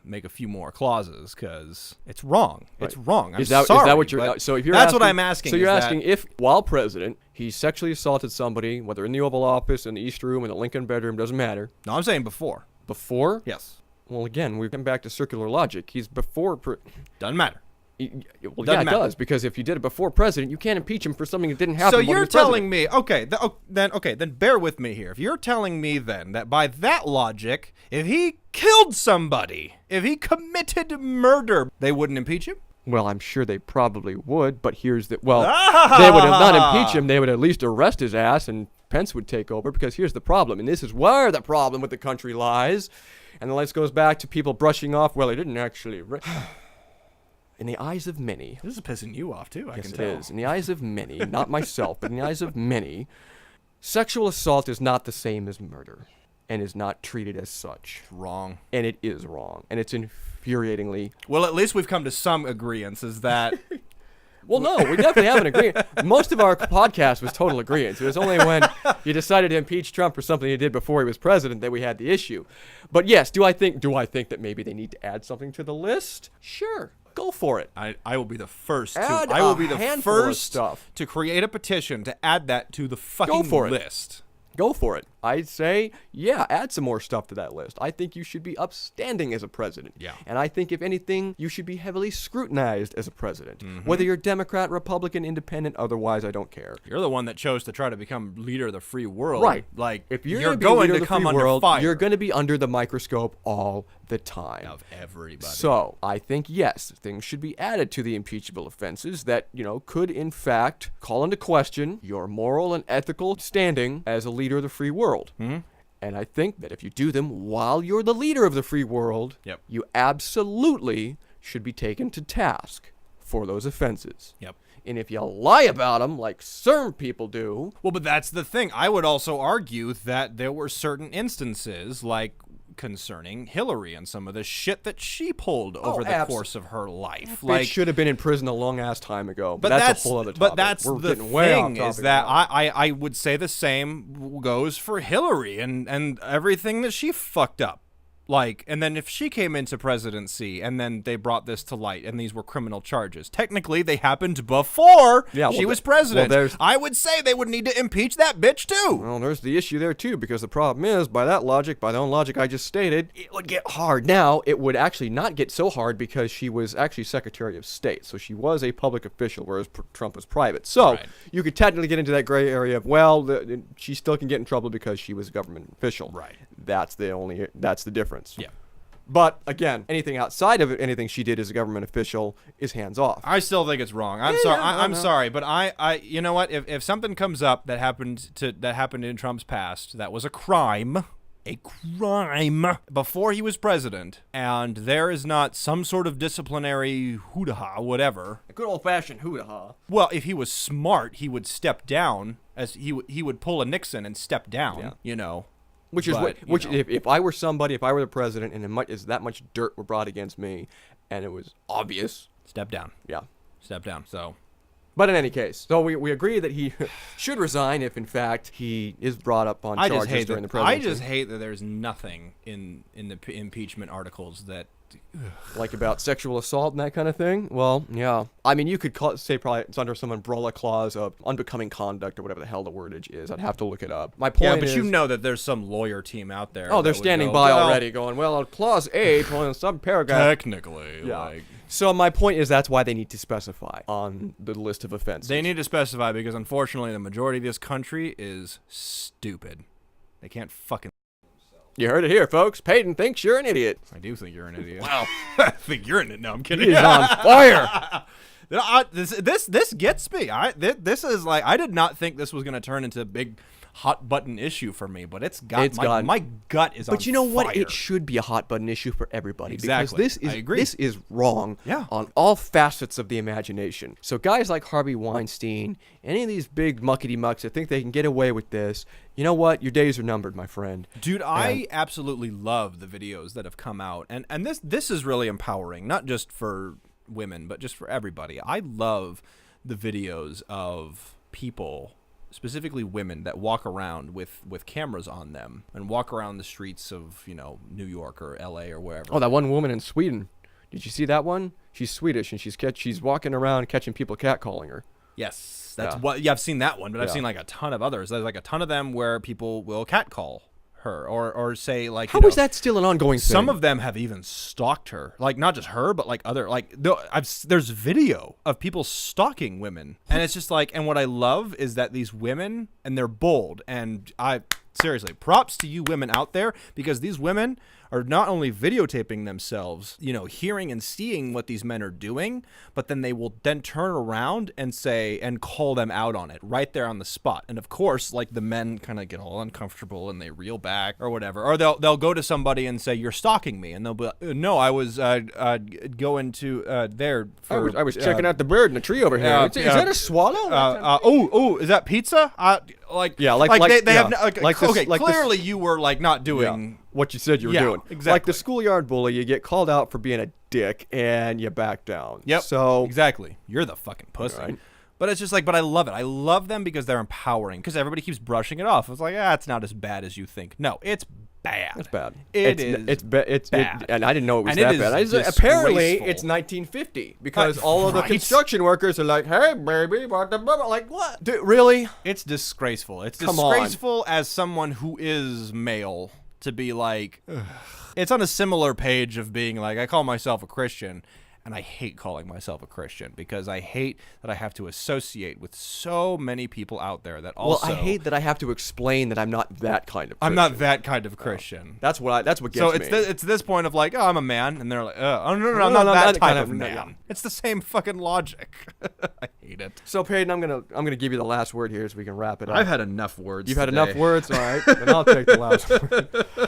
make a few more clauses because it's wrong. Right. It's wrong. Is that what you're? but So if you're that's asking, what I'm asking. So you're is asking if, while president, he sexually assaulted somebody, whether in the Oval Office, in the East Room, in the Lincoln bedroom, doesn't matter. No, I'm saying before. Before? Yes. Well, again, we come back to circular logic. He's before. Doesn't matter. Well, Doesn't yeah, it matter. does, because if you did it before president, you can't impeach him for something that didn't happen. So when he you're was telling president. me, then bear with me here. If you're telling me then that by that logic, if he killed somebody, if he committed murder, they wouldn't impeach him? Well, I'm sure they probably would, but here's the they would have not impeach him. They would at least arrest his ass, and Pence would take over. Because here's the problem, and this is where the problem with the country lies. And the list goes back to people brushing off. Well, he didn't actually. In the eyes of many. This is pissing you off too. I Yes, can it tell. is. In the eyes of many, not myself, but in the eyes of many, sexual assault is not the same as murder, and is not treated as such. Wrong. And it is wrong, and it's infuriatingly. Well, at least we've come to some agreeance. Is that Well, no, we definitely have an agreement. Most of our podcast was total agreement. It was only when you decided to impeach Trump for something he did before he was president that we had the issue. But yes, do I think that maybe they need to add something to the list? Sure. Go for it. I will be the first Add to I will be a the handful of first stuff. to create a petition to add that to the fucking for it. list. Go for it. I'd say, yeah, add some more stuff to that list. I think you should be upstanding as a president. Yeah. And I think, if anything, you should be heavily scrutinized as a president. Mm-hmm. Whether you're Democrat, Republican, Independent, otherwise, I don't care. You're the one that chose to try to become leader of the free world. Right. Like, If you're, you're gonna be going leader to of the come free under world, fire. you're going to be under the microscope all the time. Of everybody. So, I think, yes, things should be added to the impeachable offenses that, could, in fact, call into question your moral and ethical standing as a leader of the free world. Mm-hmm. And I think that if you do them while you're the leader of the free world, Yep. you absolutely should be taken to task for those offenses. Yep. And if you lie about them, like certain people do, Well, but that's the thing. I would also argue that there were certain instances, like concerning Hillary and some of the shit that she pulled over the course of her life. bitch should have been in prison a long ass time ago. But that's a whole other topic. But that's We're the getting way off thing, topic is that now. I would say the same goes for Hillary and everything that she fucked up. Like, and then if she came into presidency and then they brought this to light and these were criminal charges, technically they happened before she was president. well, there's- I would say they would need to impeach that bitch too. Well, there's the issue there, too, because the problem is, by that logic, by the own logic I just stated, it would get hard. Now, it would actually not get so hard because she was actually Secretary of State, so she was a public official, whereas Trump was private. So, Right. you could technically get into that gray area of, she still can get in trouble because she was a government official. Right. That's the difference. Yeah. But, again, anything outside of it, anything she did as a government official is hands off. I still think it's wrong. I'm sorry. I'm sorry, but I you know what? If something comes up that happened in Trump's past that was a crime before he was president, and there is not some sort of disciplinary hoo-ha, whatever. A good old-fashioned hoo-ha. Well, if he was smart, he would step down as he would pull a Nixon and step down. Yeah. But, If I were somebody, if I were the president, and that much dirt were brought against me, and it was obvious, step down. yeah. Step down. So. But in any case, so we agree that he should resign if, in fact, he is brought up on charges during the presidency. I just hate that there's nothing in the impeachment articles that. Like about sexual assault and that kind of thing? Well, yeah. I mean, you could say probably it's under some umbrella clause of unbecoming conduct or whatever the hell the wordage is. I'd have to look it up. My point Yeah, but is, you know that there's some lawyer team out there. oh, they're that would standing go, by well, already going, well, clause 8 on some paragraph. Technically, Yeah. like. So my point is that's why they need to specify on the list of offenses. They need to specify because, unfortunately, the majority of this country is stupid. They can't fucking. You heard it here, folks. Peyton thinks you're an idiot. I do think you're an idiot. Wow. I think you're an idiot. No, I'm kidding. He is on fire. This gets me. This is like, I did not think this was going to turn into a big hot button issue for me, but my gut is on But you know what? fire. It should be a hot button issue for everybody. Exactly. Because I agree. this is wrong Yeah. on all facets of the imagination. So guys like Harvey Weinstein, any of these big muckety mucks that think they can get away with this, you know what? Your days are numbered, my friend. Dude, I absolutely love the videos that have come out, and this is really empowering, not just for women, but just for everybody. I love the videos of people, specifically women, that walk around with cameras on them and walk around the streets of, New York or LA or wherever. Oh, that one woman in Sweden. Did you see that one? She's Swedish, and she's walking around catching people catcalling her. Yes, that's Yeah. I've seen that one, but I've Yeah. seen like a ton of others. There's like a ton of them where people will catcall her or say like, How is that still an ongoing thing? Some of them have even stalked her, like not just her, but like other, like there's video of people stalking women, and it's just like, and what I love is that these women, and they're bold, and seriously, props to you women out there, because these women are not only videotaping themselves, hearing and seeing what these men are doing, but then they will then turn around and say and call them out on it right there on the spot. And of course, like, the men kind of get all uncomfortable and they reel back or whatever, or they'll go to somebody and say, "You're stalking me," and they'll be like, "No, I was going to there for I was checking out the bird in the tree over here. Is that a swallow? Is that pizza?" Like Yeah, like they have yeah. like This- okay, like this- clearly you were like not doing what you said you were Yeah, doing. exactly. Like the schoolyard bully, you get called out for being a dick and you back down. Yep. So exactly, you're the fucking pussy. Right. But it's just like, but I love it. I love them because they're empowering. Because everybody keeps brushing it off. It's like, it's not as bad as you think. No, it's bad. it's bad. It's bad. And I didn't know it was And it that is bad. Apparently, disgraceful. it's 1950 because Right. all of the Right. construction workers are like, "Hey, baby, what the blah, blah." Like what? Dude, really? It's disgraceful. It's Come on. disgraceful as someone who is male to be like, ugh. It's on a similar page of being like, I call myself a Christian, and I hate calling myself a Christian because I hate that I have to associate with so many people out there that also. Well, I hate that I have to explain that I'm not that kind of. I'm not Christian. that kind of Christian. That's what gets So me. it's this point of like, I'm a man, and they're like, oh no, I'm No, not that that type kind of of- man. yeah. It's the same fucking logic. I hate it. So Peyton, I'm gonna give you the last word here so we can wrap it up. I've had enough words. You've had today. enough words, all right? Then I'll take the last word.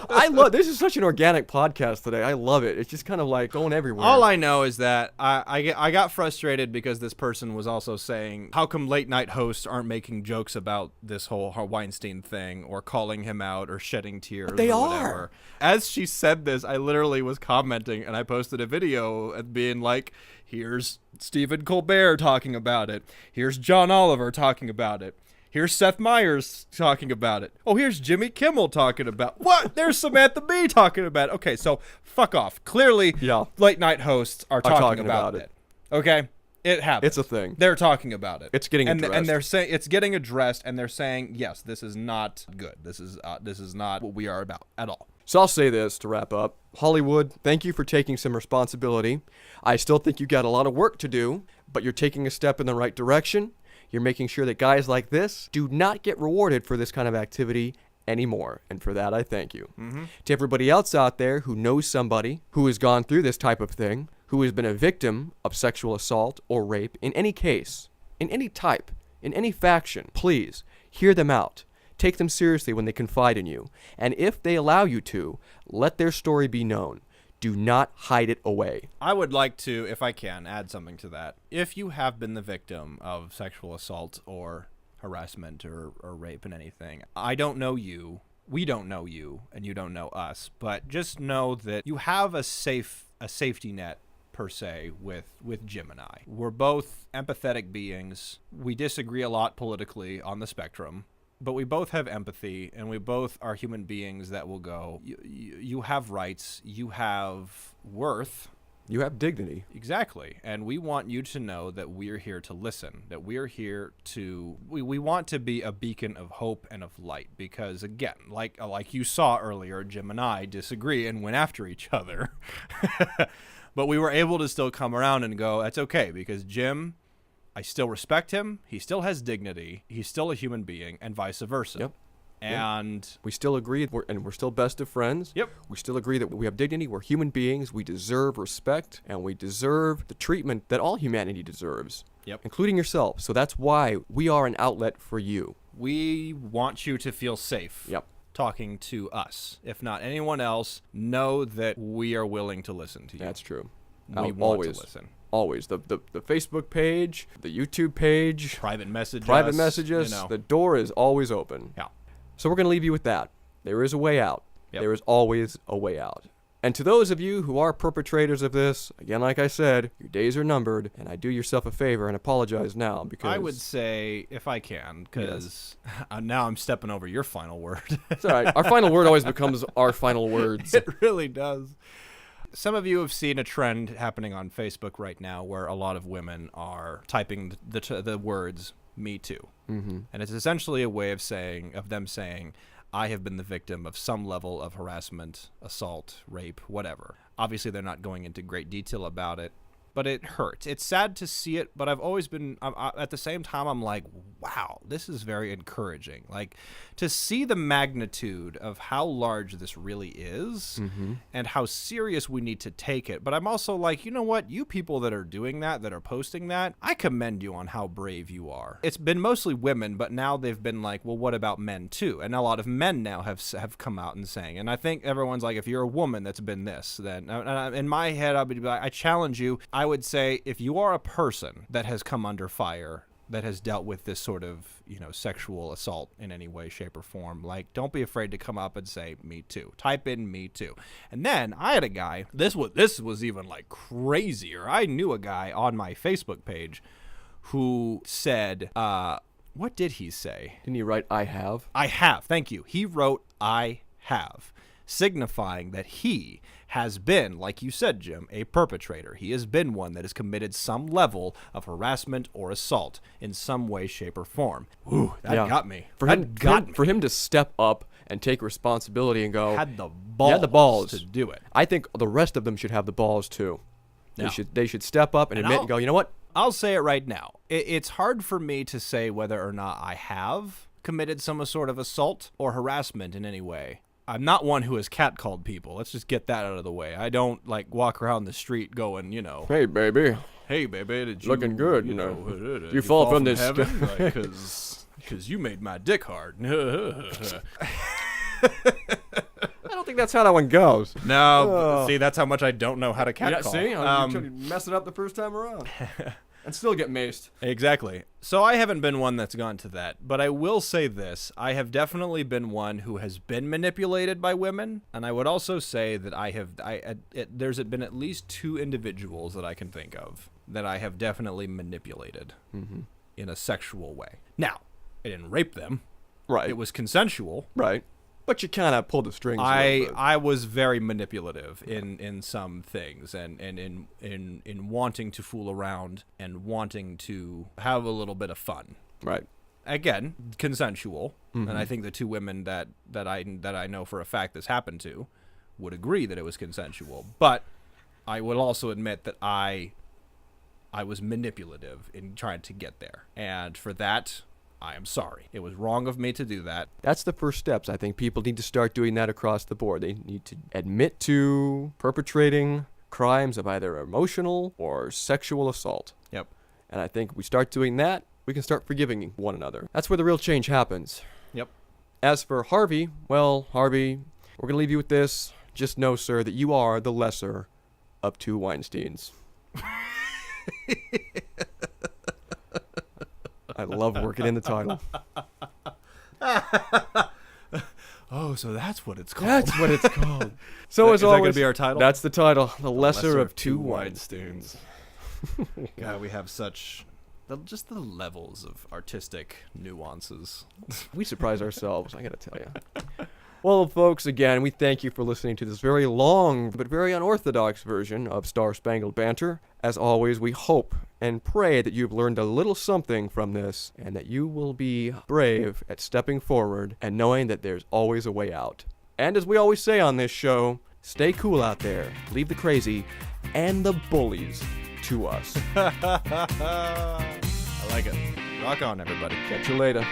I love this is such an organic podcast today. I love it. It's just kind of like going everywhere. All I know is that I got frustrated because this person was also saying, how come late night hosts aren't making jokes about this whole Weinstein thing or calling him out or shedding tears? they or are. whatever. As she said this, I literally was commenting and I posted a video and being like, here's Stephen Colbert talking about it. Here's John Oliver talking about it. Here's Seth Meyers talking about it. Oh, here's Jimmy Kimmel talking about what? There's Samantha Bee talking about it. Okay, so fuck off. Clearly, Yeah. late night hosts are talking, talking about about it. Okay, it happens. It's a thing. They're talking about it. It's getting and addressed. they're saying it's getting addressed, and they're saying yes, this is not good. This is not what we are about at all. So I'll say this to wrap up. Hollywood, thank you for taking some responsibility. I still think you got a lot of work to do, but you're taking a step in the right direction. You're making sure that guys like this do not get rewarded for this kind of activity anymore. And for that, I thank you. To everybody else out there who knows somebody who has gone through this type of thing, who has been a victim of sexual assault or rape in any case, in any type, in any faction, please hear them out. Take them seriously when they confide in you. And if they allow you to, let their story be known. Do not hide it away. I would like to, if I can, add something to that. If you have been the victim of sexual assault or harassment or rape and anything, I don't know you, we don't know you, and you don't know us, but just know that you have a safety net, per se, with Jim and I. We're both empathetic beings. We disagree a lot politically on the spectrum, but we both have empathy, and we both are human beings that will go, you have rights, you have worth. You have dignity. Exactly. And we want you to know that we're here to listen, that we're here to, we want to be a beacon of hope and of light, because again, like you saw earlier, Jim and I disagree and went after each other. But we were able to still come around and go, that's okay, because Jim, I still respect him. He still has dignity. He's still a human being, and vice versa. Yep. And We still agree, we're still best of friends. Yep. We still agree that we have dignity, we're human beings, we deserve respect, and we deserve the treatment that all humanity deserves. Yep. Including yourself. So that's why we are an outlet for you. we want you to feel safe. Yep. Talking to us. If not anyone else, know that we are willing to listen to you. That's true. We want always to listen. Always. The Facebook page, the YouTube page, Private messages. messages, the door is always open. Yeah. So we're going to leave you with that. There is a way out. Yep. There is always a way out. And to those of you who are perpetrators of this, again, like I said, your days are numbered, and I do yourself a favor and apologize now because I would say, if I can, because now I'm stepping over your final word. it's all right. Our final word always becomes our final words. It really does. Some of you have seen a trend happening on Facebook right now where a lot of women are typing the words "me too," and it's essentially a way of them saying, "I have been the victim of some level of harassment, assault, rape, whatever." Obviously, they're not going into great detail about it, but it hurts. It's sad to see it, but I've always been, at the same time, I'm like, wow, this is very encouraging. Like, to see the magnitude of how large this really is and how serious we need to take it. But I'm also like, you know what? You people that are doing that are posting that, I commend you on how brave you are. It's been mostly women, but now they've been like, well, what about men too? And a lot of men now have come out and saying, and I think everyone's like, if you're a woman that's been this, then in my head, I would be like, I challenge you. I would say if you are a person that has come under fire, that has dealt with this sort of, sexual assault in any way, shape, or form, like, don't be afraid to come up and say, me too. Type in me too. And then I had a guy, this was even like crazier. I knew a guy on my Facebook page who said, what did he say? Didn't you write, I have? I have. Thank you. He wrote, I have, signifying that he has been, like you said, Jim, a perpetrator. He has been one that has committed some level of harassment or assault in some way, shape, or form. Ooh, that got me. For him to step up and take responsibility and go, Had the balls to do it. I think the rest of them should have the balls too. Yeah. They should step up and admit and go, you know what? I'll say it right now. It's hard for me to say whether or not I have committed some sort of assault or harassment in any way. I'm not one who has catcalled people. Let's just get that out of the way. I don't like walk around the street going, Hey, baby. Hey, baby, did you Looking good, did you fall from this heaven? Because you made my dick hard. I don't think that's how that one goes. No, see, that's how much I don't know how to catcall. See? You mess it up the first time around. And still get maced. Exactly. So I haven't been one that's gone to that, but I will say this. I have definitely been one who has been manipulated by women, and I would also say that there's been at least 2 individuals that I can think of that I have definitely manipulated in a sexual way. Now, I didn't rape them. Right. It was consensual. Right. But you kind of pulled the strings a little bit. I was very manipulative in some things and in wanting to fool around and wanting to have a little bit of fun. Right. Again, consensual. And I think the 2 women that I know for a fact this happened to would agree that it was consensual. But I would also admit that I was manipulative in trying to get there. And for that, I am sorry. It was wrong of me to do that. That's the first steps. I think people need to start doing that across the board. They need to admit to perpetrating crimes of either emotional or sexual assault. Yep. And I think we start doing that, we can start forgiving one another. That's where the real change happens. Yep. As for Harvey, well, Harvey, we're going to leave you with this. Just know, sir, that you are the lesser of 2 Weinsteins. I love working in the title. Oh, so that's what it's called. That's what it's called. So Is as that always, gonna be our title? That's the title. The lesser Lesser of of 2 two Weinsteins. God, we have such just the levels of artistic nuances. We surprise ourselves, I gotta tell you. Well, folks, again, we thank you for listening to this very long but very unorthodox version of Star Spangled Banter. As always, we hope and pray that you've learned a little something from this and that you will be brave at stepping forward and knowing that there's always a way out. And as we always say on this show, stay cool out there, leave the crazy and the bullies to us. I like it. Rock on, everybody. Catch you later.